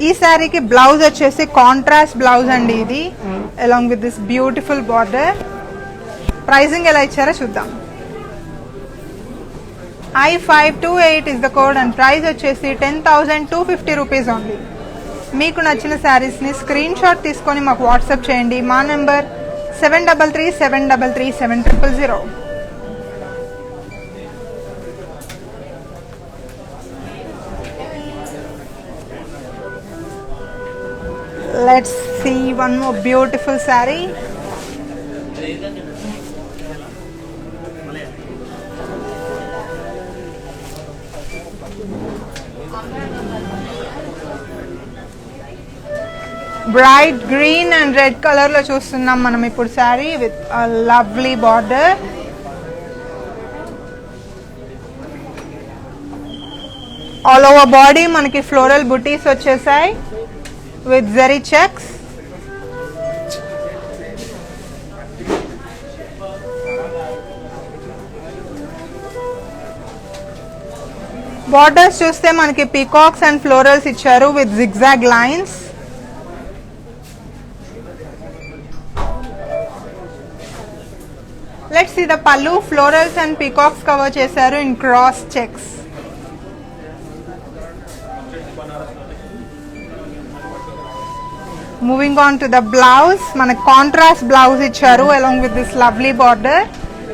ఈ శారీకి బ్లౌజ్ వచ్చేసి కాంట్రాస్ట్ బ్లౌజ్ అండి ఇది, along with this beautiful border. Pricing ఎలా ఇచ్చారో చూద్దాం. I528 is the code and price వచ్చేసి 10,250 rupees only. మీకు నచ్చిన శారీస్ని స్క్రీన్ షాట్ తీసుకొని మాకు వాట్సాప్ చేయండి. మా number 7337337000. Let's see one more beautiful saree. Bright green and red color lo చూస్తున్నాం మనం ఇప్పుడు saree with a lovely border. All over body మనకి floral booties వచ్చేసాయి with zari checks. Borders చూస్తే మనకి peacocks and florals ఇచ్చారు with zigzag lines. Let's see the pallu. Florals and peacocks cover చేశారు in cross checks. Moving on to the blouse, మన contrast blouse ఇచ్చారు along with this lovely border.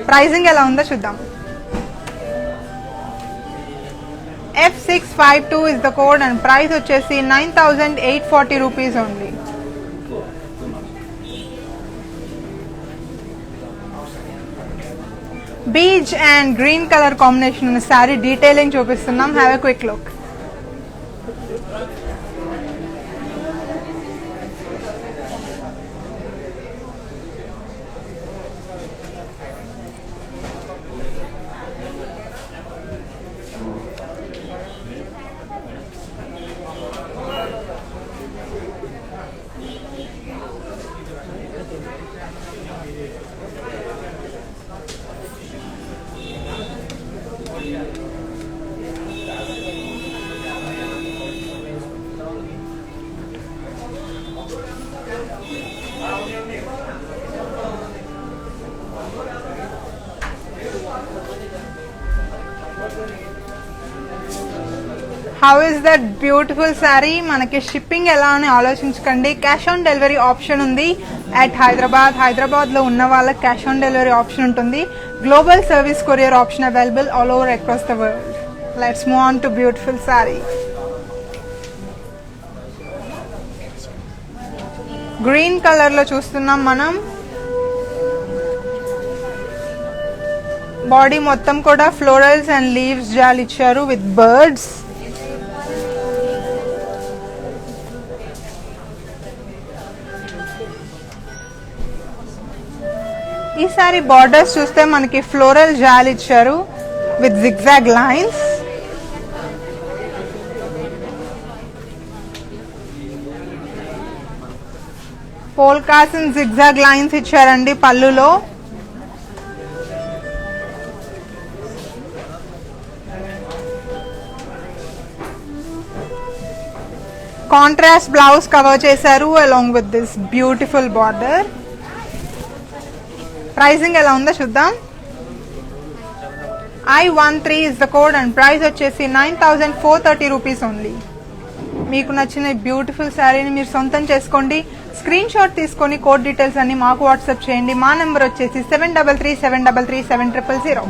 Pricing ఎలా ఉందో చూద్దాం. F652 is the code and price వచ్చేసి 9840 rupees only. Beige and green color combination ఉన్న saree detailing చూపిస్తున్నాం. Have a quick look. How is that beautiful saree? మనకి shipping ఎలా అని ఆలోచించకండి. క్యాష్ ఆన్ డెలివరీ ఆప్షన్ ఉంది అట్ హైదరాబాద్ లో ఉన్న వాళ్ళకి క్యాష్ ఆన్ డెలివరీ ఆప్షన్ ఉంటుంది. Global service courier option available all over across the world. Let's move on to beautiful saree. Green colour లో చూస్తున్నాం మనం. బాడీ మొత్తం కూడా ఫ్లోరల్స్ అండ్ లీవ్స్ జాల్ ఇచ్చారు విత్ బర్డ్స్. ఈ సారీ బార్డర్స్ చూస్తే మనకి ఫ్లోరల్ జాల్ ఇచ్చారు with zigzag lines. Polkas and zigzag lines ఇచ్చారండి పళ్ళులో. కాంట్రాస్ట్ బ్లౌజ్ కవర్ చేశారు along with this beautiful border. Pricing ఎలా ఉందో చూద్దాం. I13 is the code and price వచ్చేసి 9430 rupees only. మీకు నచ్చిన బ్యూటిఫుల్ శారీని మీరు సొంతం చేసుకోండి. స్క్రీన్ షాట్ తీసుకొని కోడ్ డీటెయిల్స్ అన్ని మాకు వాట్సాప్ చేయండి. మా నెంబర్ వచ్చేసి 7337337000.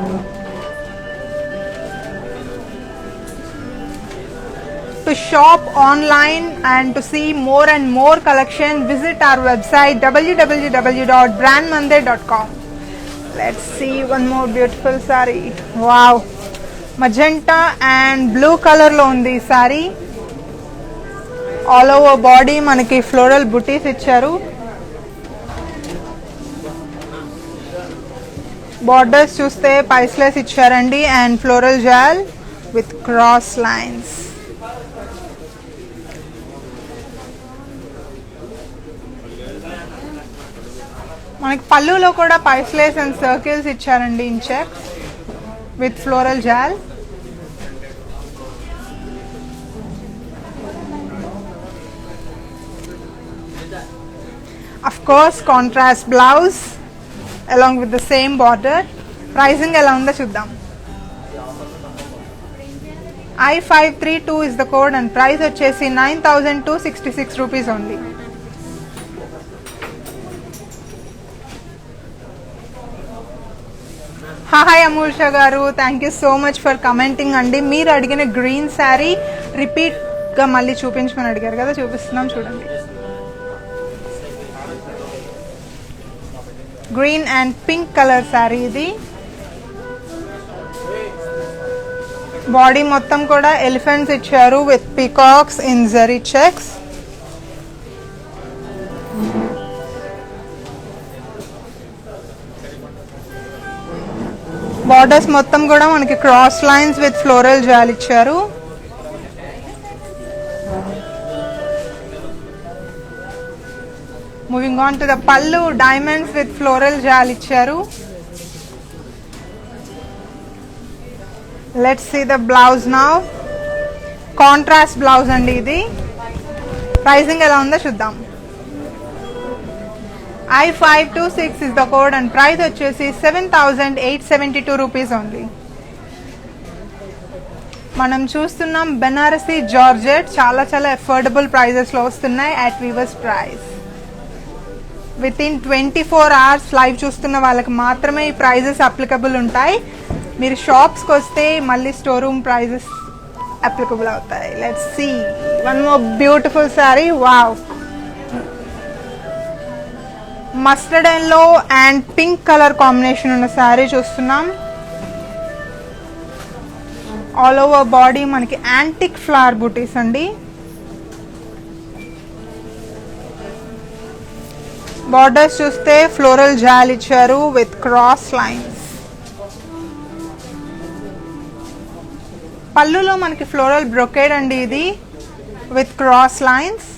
To shop online and to see more and more collection, visit our website www.brandmandir.com. Let's see one more beautiful saree. Wow, magenta and blue color lo undi saree. All over body manaki floral booties icharu. Borders chuste paisless icharandi and floral jal with cross lines. మనకి పళ్ళులో కూడా paisleys and circles ఇచ్చారండి in checks with floral jaal. Of course contrast blouse along with the same border. Pricing ఎలా ఉందో చూద్దాం. I532 is the code and price వచ్చేసి 9266 rupees only. Hi అమూల్ష గారు, thank you so much for commenting అండి. మీరు అడిగిన green sari రిపీట్గా మళ్ళీ చూపించమని అడిగారు కదా, చూపిస్తున్నాం చూడండి. Green and pink colour sari ఇది. బాడీ మొత్తం కూడా ఎలిఫెంట్స్ ఇచ్చారు with peacocks in zari checks. Borders మొత్తం కూడా మనకి cross lines with floral jaal ఇచ్చారు. Moving on to the pallu, diamonds with floral jaal ఇచ్చారు. Let's see the blouse now. Contrast blouse అండి ఇది. ప్రైసింగ్ ఎలా ఉందో చూద్దాం. I526 is the code and price వచ్చేసి 7872 rupees only. మనం చూస్తున్నాం బెనారసీ జార్జెట్, చాలా చాలా అఫోర్డబుల్ ప్రైజెస్లో వస్తున్నాయి at weavers price. Within 24 hours live చూస్తున్న వాళ్ళకి మాత్రమే ఈ ప్రైజెస్ అప్లికబుల్ ఉంటాయి. మీరు షాప్స్కి వస్తే మళ్ళీ స్టోర్ రూమ్ ప్రైజెస్ అప్లికబుల్ అవుతాయి. Let's see one more beautiful sari. Wow, mustard yellow and pink colour combination ఉన్న శారీ చూస్తున్నాం. ఆల్ ఓవర్ బాడీ మనకి యాంటిక్ ఫ్లవర్ బూటీస్ అండి. బార్డర్స్ చూస్తే ఫ్లోరల్ జాల్ ఇచ్చారు విత్ క్రాస్ లైన్స్. పళ్ళులో మనకి ఫ్లోరల్ బ్రొకేడ్ అండి ఇది with cross lines.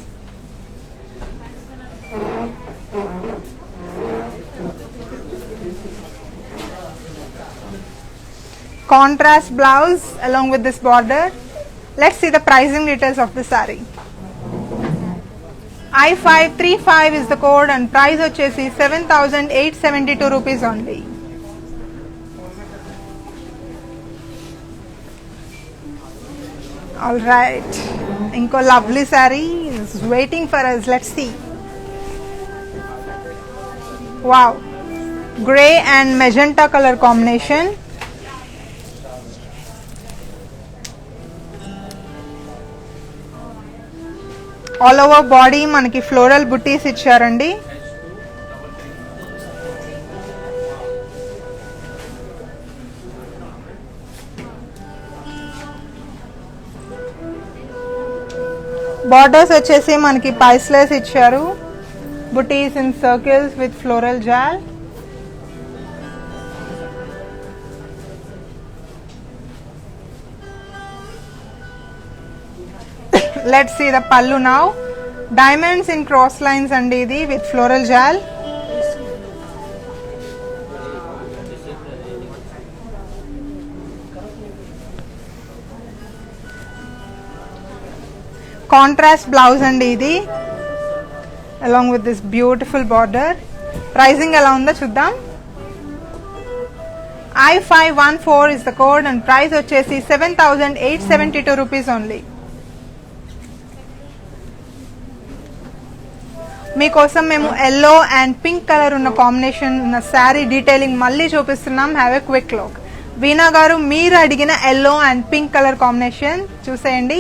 Contrast blouse along with this border. Let's see the pricing details of the saree. I535 is the code and price వచ్చేసి 7,872 rupees only. All right, inko lovely saree is waiting for us. Let's see. Wow, gray and magenta color combination. All over body మనకి floral butis ఇచ్చారండి. Borders వచ్చేసి మనకి పైస్లెస్ ఇచ్చారు. బుటీస్ in circles with floral జాల్. Let's see the pallu now. Diamonds in cross lines andi idi with floral jal. Contrast blouse andi idi along with this beautiful border. Pricing ela unda chuddam. I514 is the code and price వచ్చేసి 7,872 rupees only. మీకోసం మేము yellow and pink colour ఉన్న combination ఉన్న sari detailing మళ్ళీ చూపిస్తున్నాం. Have a quick look. Veena garu, మీరు అడిగిన yellow and pink colour combination చూసేయండి.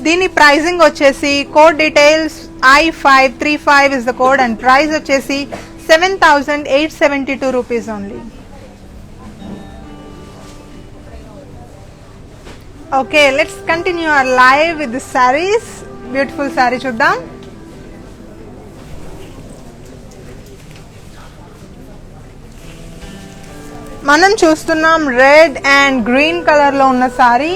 దీని ప్రైసింగ్ వచ్చేసి code details I535 is the code and price వచ్చేసి 7,872 rupees only. Okay, let's continue our live with the sarees. Beautiful saree చూద్దాం. మనం చూస్తున్నాం రెడ్ అండ్ గ్రీన్ కలర్ లో ఉన్న saree.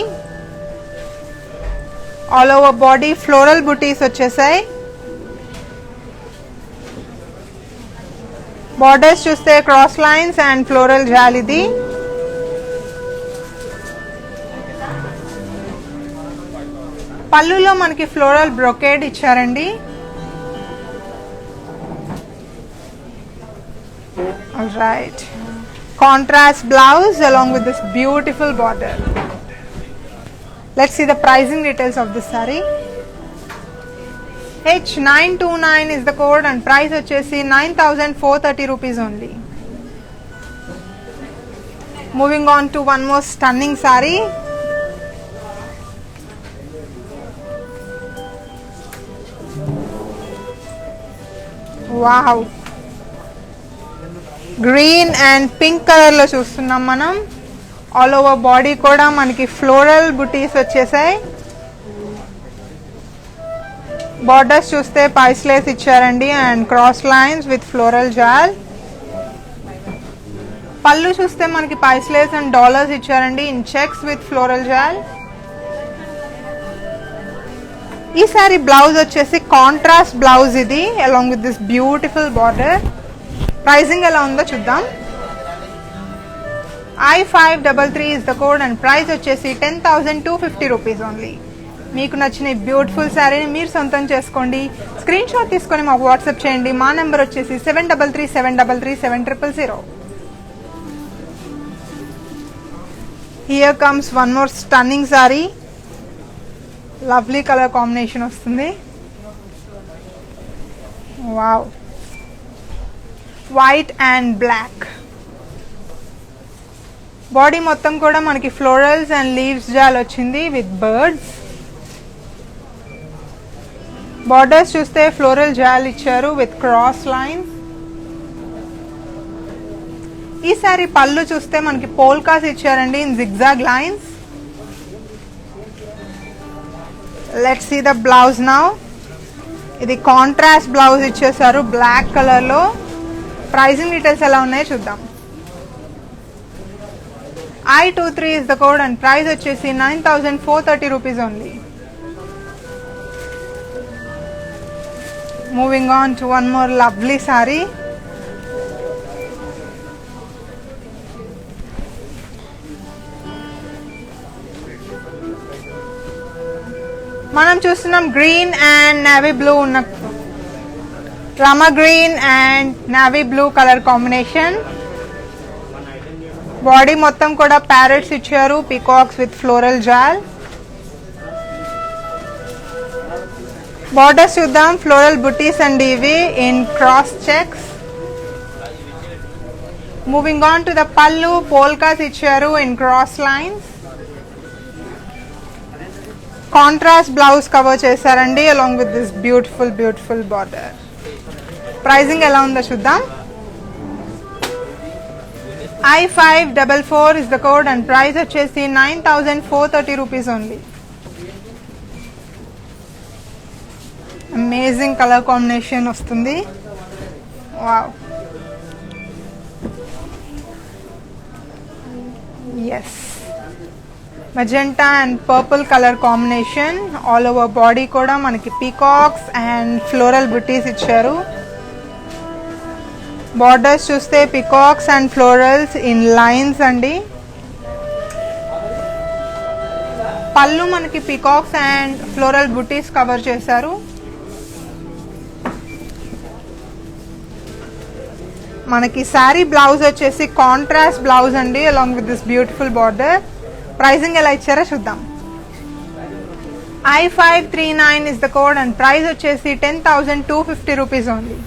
All over body floral butis వచ్చేసాయి. బార్డర్స్ చూస్తే క్రాస్ లైన్స్ అండ్ ఫ్లోరల్ జాల్ ఇది. పళ్ళులో మనకి ఫ్లోరల్ బ్రొకేడ్ ఇచ్చారండి. Alright, contrast blouse along with this beautiful border. Let's see the pricing details of this saree. H929 is the code and price వచ్చేసి 9,430 rupees only. Moving on to one more stunning saree. Wow, green and pink colour లో చూస్తున్నాం మనం. All over body కూడా మనకి floral butis వచ్చేసాయి. Borders చూస్తే paisleys ఇచ్చారండి and cross lines with floral jaal. Pallu చూస్తే మనకి పైస్లేస్ అండ్ డాలర్స్ ఇచ్చారండి in checks with floral jaal. ఈ సారీ బ్లౌజ్ వచ్చేసి కాంట్రాస్ట్ బ్లౌజ్ ఇది along with this beautiful border. Pricing ఎలా ఉందో చూద్దాం. I533 is the code and price వచ్చేసి 10,250 rupees only. మీకు నచ్చిన బ్యూటిఫుల్ శారీని మీరు సొంతం చేసుకోండి. స్క్రీన్ షాట్ తీసుకొని మాకు వాట్సాప్ చేయండి. మా నెంబర్ వచ్చేసి 7337337000. Here comes one more stunning sari. Lovely colour combination వస్తుంది. Wow, white and black. Body మొత్తం కూడా మనకి ఫ్లోరల్స్ అండ్ లీవ్స్ జాల్ వచ్చింది విత్ బర్డ్స్. బార్డర్స్ చూస్తే ఫ్లోరల్ జాల్ ఇచ్చారు విత్ క్రాస్ లైన్స్. ఈ సారీ పళ్ళు చూస్తే మనకి పోల్కాస్ ఇచ్చారండి in zigzag lines. Let's see the blouse now. ఇది కాంట్రాస్ట్ బ్లౌజ్ ఇచ్చేసారు బ్లాక్ కలర్ లో. ప్రైసింగ్ డీటెయిల్స్ ఎలా ఉన్నాయో చూద్దాం. I23 is the code and price వచ్చేసి 9,430 rupees only. Moving on to one more lovely saree. మనం చూస్తున్నాం గ్రీన్ అండ్ నేవీ బ్లూ ఉన్న Rama green and navy blue colour combination. Body మొత్తం కూడా ప్యారెట్స్ ఇచ్చారు, peacocks with floral jaal. Borders చూద్దాం. Floral butis అండి ఇవి in cross checks. Moving on to the pallu, polkas ఇచ్చారు in cross lines. Contrast blouse cover చేశారండి along with this beautiful border. Pricing ఎలా ఉందో చూద్దాం. I544 is the code and price వచ్చేసి 9,430 rupees only. Amazing colour combination వస్తుంది. Wow, yes, magenta and purple colour combination. All over body కూడా మనకి peacocks and floral butis ఇచ్చారు. Borders చూస్తే peacocks and florals in lines అండి. పళ్ళు మనకి peacocks and floral butis cover చేశారు. మనకి శారీ బ్లౌజ్ వచ్చేసి కాంట్రాస్ట్ బ్లౌజ్ అండి along with this beautiful border. Pricing ఎలా ఇచ్చారో చూద్దాం. I539 is the code and price వచ్చేసి 10,250 rupees only.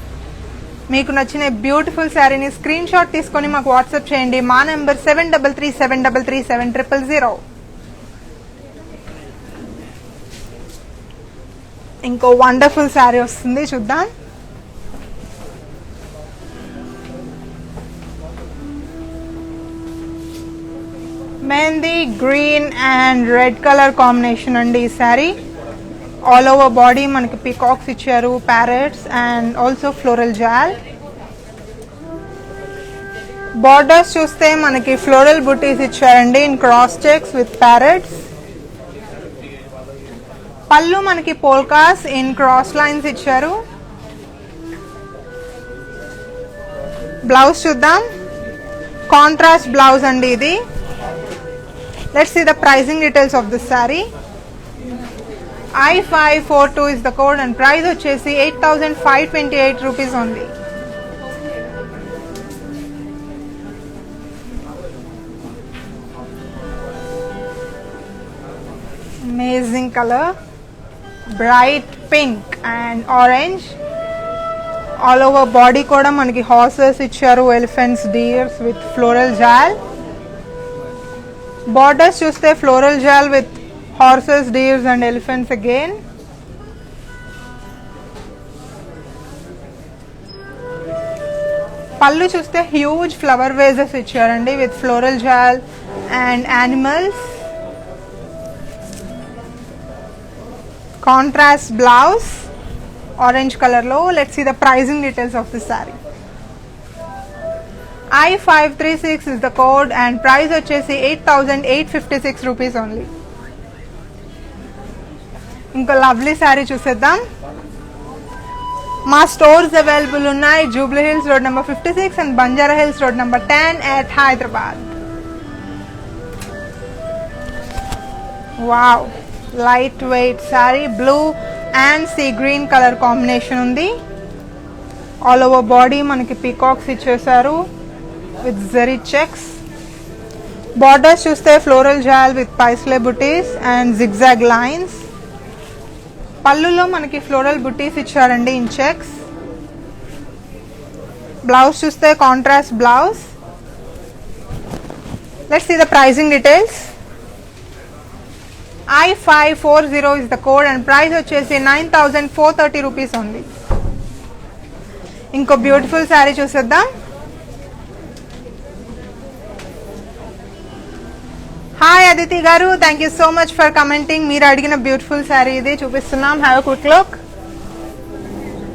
మీకు నచ్చిన బ్యూటిఫుల్ శారీని స్క్రీన్ షాట్ తీసుకొని మాకు వాట్సాప్ చేయండి. మా నెంబర్ 7337337000. ఇంకో వండర్ఫుల్ శారీ వస్తుంది, చూద్దాం. Mehndi green and red colour combination అండి ఈ శారీ. ఆల్ ఓవర్ బాడీ మనకి పీకాక్స్ ఇచ్చారు, parrots and also floral jaal. Borders చూస్తే మనకి ఫ్లోరల్ బుటీస్ ఇచ్చారండి in cross checks with parrots. Pallu మనకి పోల్కాస్ ఇన్ క్రాస్ లైన్స్ ఇచ్చారు. బ్లౌజ్ చూద్దాం. కాంట్రాస్ట్ బ్లౌజ్ అండి ఇది. Let's see the pricing details of this sari. I542 is the code and price వచ్చేసి 8,528 rupees only. Amazing color, bright pink and orange. All over body కూడా మనకి horses ఇచ్చారు, elephants, deers with floral jal. Borders చూస్తే floral jal with horses, deers and elephants again. Pallu చూస్తే huge flower vases ఇచ్చారండి with floral jaal and animals. Contrast blouse. Orange colour లో. Let's see the pricing details of this sari. I536 is the code and price వచ్చేసి 8,856 rupees only. ఇంకో lovely sorry చూసేద్దాం. మా stores available ఉన్నాయి Jubilee Hills road number 56 and Banjara Hills road number 10 at Hyderabad. Wow, light weight sorry, blue and see green colour combination ఉంది. All over body మనకి peacocks ఇచ్చేసారు with zari checks. Borders చూస్తే floral jal with paisley booties and zigzag lines. పల్లులో మనకి floral booties ఇచ్చారండి in checks. Blouse చూస్తే contrast blouse. Let's see the pricing details. I540 is the code and price వచ్చేసి 9,430 rupees only. ఇంకో beautiful sari చూసేద్దాం. Hi Aditi garu, thank you so much for commenting. మీరు అడిగిన beautiful sari ఇది చూపిస్తున్నాం. Have a quick look.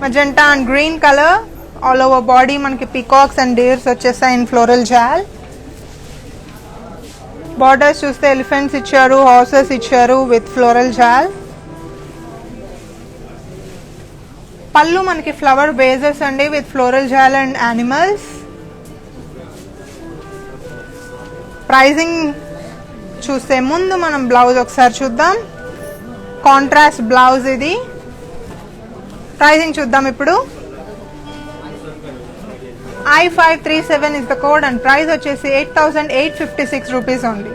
Magenta and green colour. All over body మనకి peacocks and deers వచ్చేసాయి in floral jaal. Borders చూస్తే ఎలిఫెంట్స్ ఇచ్చారు, హార్సెస్ ఇచ్చారు విత్ ఫ్లోరల్ జాల్. పళ్ళు మనకి ఫ్లవర్ బేజెస్ అండి with floral jaal and animals. Pricing చూస్తే ముందు మనం బ్లౌజ్ ఒకసారి చూద్దాం. కాంట్రాస్ట్ బ్లౌజ్ ఇది. ప్రైజింగ్ చూద్దాం ఇప్పుడు. I537 is the code and price వచ్చేసి 8,856 rupees only.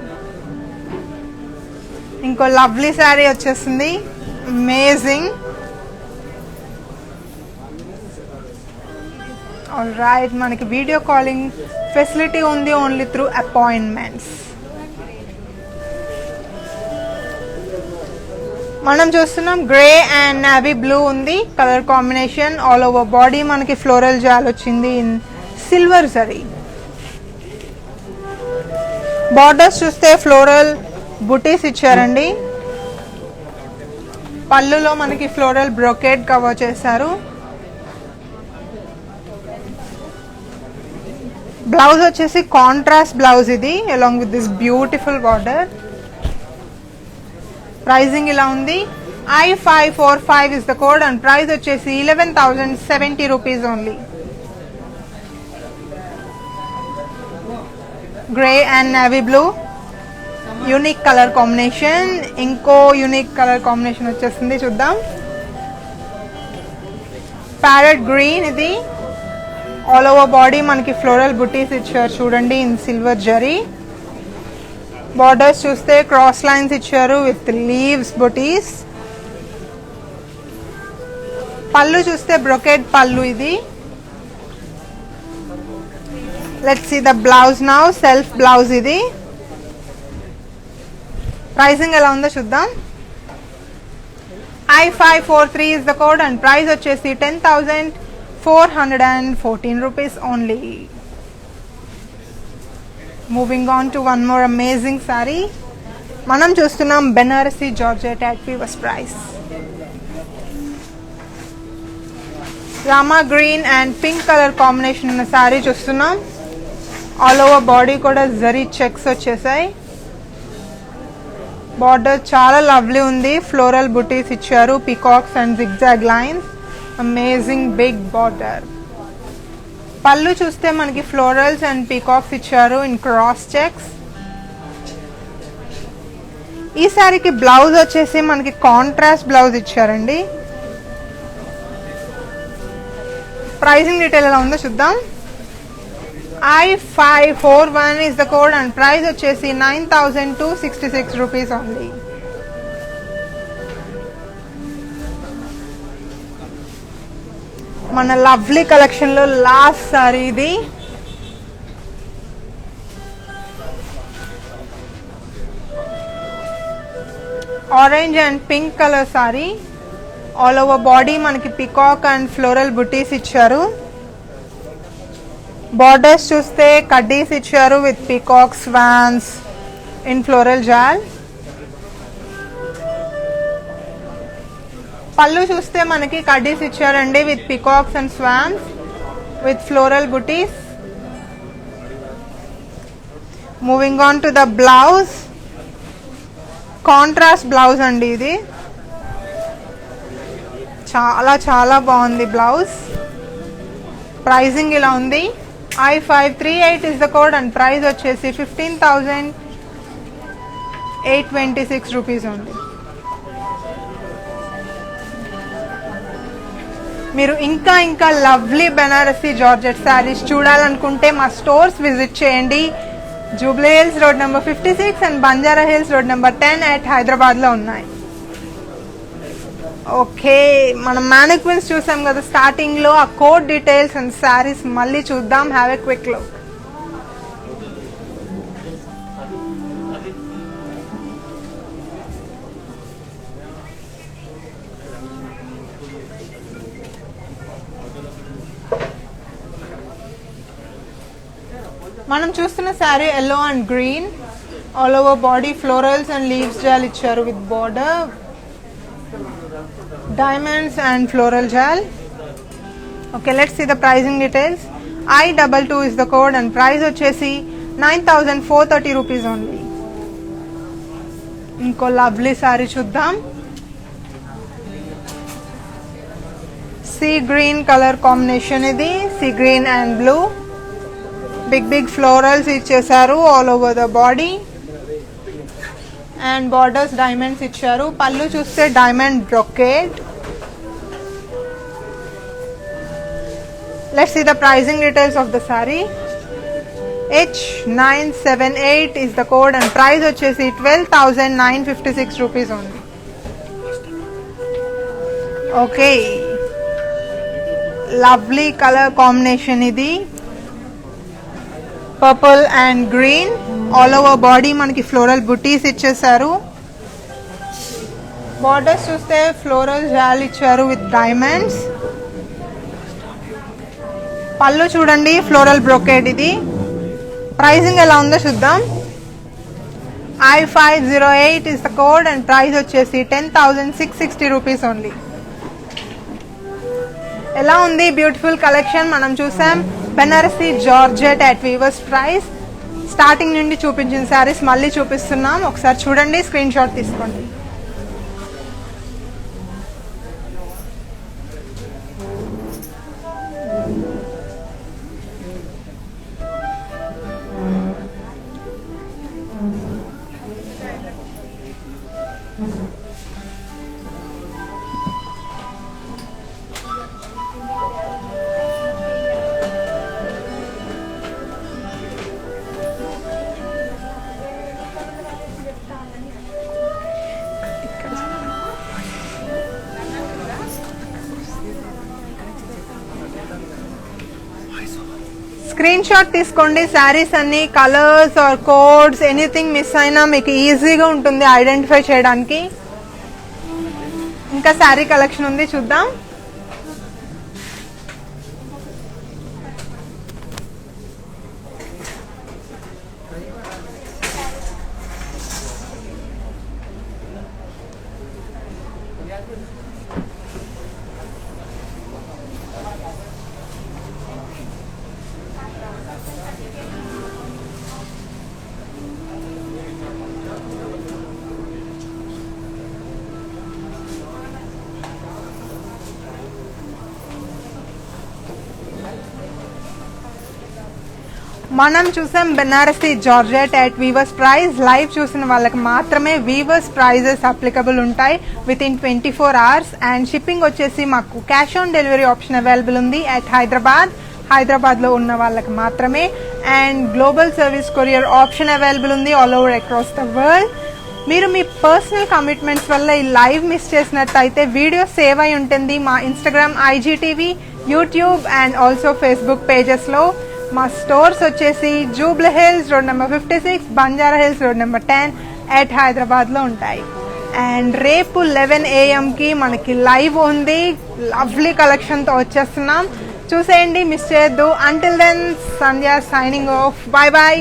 ఇంకో లవ్లీ శారీ వచ్చేసింది, అమేజింగ్. ఆల్రైట్, మనకి వీడియో కాలింగ్ ఫెసిలిటీ ఉంది ఓన్లీ త్రూ అపాయింట్మెంట్స్. మనం చూస్తున్నాం గ్రే అండ్ నావీ బ్లూ ఉంది colour combination. All over body మనకి ఫ్లోరల్ జాల్ వచ్చింది ఇన్ సిల్వర్ జరీ. బార్డర్స్ చూస్తే ఫ్లోరల్ బుటీస్ ఇచ్చారండి. పళ్ళులో మనకి ఫ్లోరల్ బ్రోకేడ్ కవర్ చేశారు. బ్లౌజ్ వచ్చేసి కాంట్రాస్ట్ బ్లౌజ్ ఇది along with this beautiful border. Pricing ఇలా ఉంది. I545 is the code and price వచ్చేసి 11,070 rupees only. Grey and navy blue unique colour combination. ఇంకో యూనిక్ కలర్ కాంబినేషన్ వచ్చేసింది, చూద్దాం. ప్యారెట్ గ్రీన్ ఇది. ఆల్ ఓవర్ బాడీ మనకి floral butis ఇచ్చారు చూడండి ఇన్ సిల్వర్ జరీ. బార్డర్స్ చూస్తే క్రాస్ లైన్స్ ఇచ్చారు విత్ లీవ్స్ బుటీస్. పళ్ళు చూస్తే బ్రొకెట్ పళ్ళు ఇది. Let's see the blouse now. Self blouse ఇది. ప్రైసింగ్ ఎలా ఉందో చూద్దాం. I543 is the code and price వచ్చేసి 10,414 rupees only. Moving on to one more amazing sari. మనం చూస్తున్నాం Banarasi georgette at weavers price. Rama green and pink colour combination ఉన్న sorry చూస్తున్నాం. All over body కూడా జరీ చెక్స్ వచ్చేసాయి. బార్డర్ చాలా లవ్లీ ఉంది. ఫ్లోరల్ బుటీస్ ఇచ్చారు, peacocks and zigzag lines. Amazing big border. Pallu చూస్తే మనకి ఫ్లోరల్స్ అండ్ పీకాక్స్ ఇచ్చారు ఇన్ క్రాస్ చెక్స్. ఈ సారీకి బ్లౌజ్ వచ్చేసి మనకి కాంట్రాస్ట్ బ్లౌజ్ ఇచ్చారండి. ప్రైసింగ్ డీటెయిల్ ఎలా ఉందో చూద్దాం. I541 is the code and price వచ్చేసి 9,266 rupees only. మన లవ్లీ కలెక్షన్ లో లాస్ట్ సారీ ఇది. Orange and pink colour sari. All over body మనకి పికాక్ అండ్ ఫ్లోరల్ బుటీస్ ఇచ్చారు. బార్డర్స్ చూస్తే కడ్డీస్ ఇచ్చారు with peacock swans in floral jaal. Pallu చూస్తే మనకి కడ్డీస్ ఇచ్చారండి with peacocks and swans with floral butis. Moving on to the blouse, contrast blouse అండి ఇది. చాలా చాలా బాగుంది బ్లౌజ్. ప్రైజింగ్ ఇలా ఉంది. I538 is the code and price వచ్చేసి 15,826 రూపీస్ ఉంది. మీరు ఇంకా ఇంకా లవ్లీ బెనారసీ జార్జెట్ శారీస్ చూడాలనుకుంటే మా స్టోర్స్ విజిట్ చేయండి. Jubilee Hills road number 56 and Banjara Hills road number 10 at హైదరాబాద్లో ఉన్నాయి. ఓకే, మనం మ్యానిక్విన్స్ చూసాం కదా స్టార్టింగ్లో. ఆ కోడ్ డీటెయిల్స్ అండ్ శారీస్ మళ్ళీ చూద్దాం. Have a quick look. మనం చూస్తున్న sari yellow and green, all over body florals and leaves jaal ఇచ్చారు with border, diamonds and floral gel. Okay, let's see the pricing details. I22 is the code and price వచ్చేసి 9,430 rupees only. ఇంకో lovely sorry చూద్దాం. Sea green colour combination ఇది. Sea green and blue. Big big florals ఇచ్చేసారు all over the body and borders diamonds ఇచ్చారు. పళ్ళు చూస్తే diamond brocade. Let's see the pricing details of the saree. H978 is the code and price వచ్చేసి 12,956 rupees only. Okay, lovely color combination ఇది. Purple and green, all over body మనకి floral butis ఇచ్చేసారు. Borders చూస్తే floral jaal ఇచ్చారు with diamonds. Pallu చూడండి floral brocade ఇది. Pricing ఎలా ఉందో చూద్దాం. I508 is the code and price వచ్చేసి 10,660 rupees only. ఎలా ఉంది బ్యూటిఫుల్ కలెక్షన్. మనం చూసాం Banarasi georgette at weavers price. Starting నుండి చూపించిన శారీస్ మళ్ళీ చూపిస్తున్నాం, ఒకసారి చూడండి, స్క్రీన్ షాట్ తీసుకోండి. స్క్రీన్ షాట్ తీసుకోండి. శారీస్ అన్ని colours or codes anything miss అయినా మీకు ఈజీగా ఉంటుంది ఐడెంటిఫై చేయడానికి. ఇంకా శారీ కలెక్షన్ ఉంది, చూద్దాం. మనం చూసాం Banarasi georgette at weavers price. Live చూసిన వాళ్ళకి మాత్రమే వీవర్స్ ప్రైజెస్ అప్లికబుల్ ఉంటాయి within 24 hours. And shipping వచ్చేసి మాకు cash on delivery option available ఉంది అట్ హైదరాబాద్లో ఉన్న వాళ్ళకి మాత్రమే. And global service courier option available ఉంది all over across the world. మీరు మీ పర్సనల్ కమిట్మెంట్స్ వల్ల ఈ లైవ్ మిస్ చేసినట్టయితే వీడియో సేవ్ అయి ఉంటుంది మా Instagram, IGTV, YouTube and also Facebook పేజెస్లో. మా స్టోర్స్ వచ్చేసి Jubilee Hills road number 56, Banjara Hills road number 10 at హైదరాబాద్లో ఉంటాయి. అండ్ రేపు 11 AM మనకి లైవ్ ఉంది. లవ్లీ కలెక్షన్తో వచ్చేస్తున్నాం, చూసేయండి, మిస్ చేయొద్దు. Until then, Sandhya signing off. Bye bye.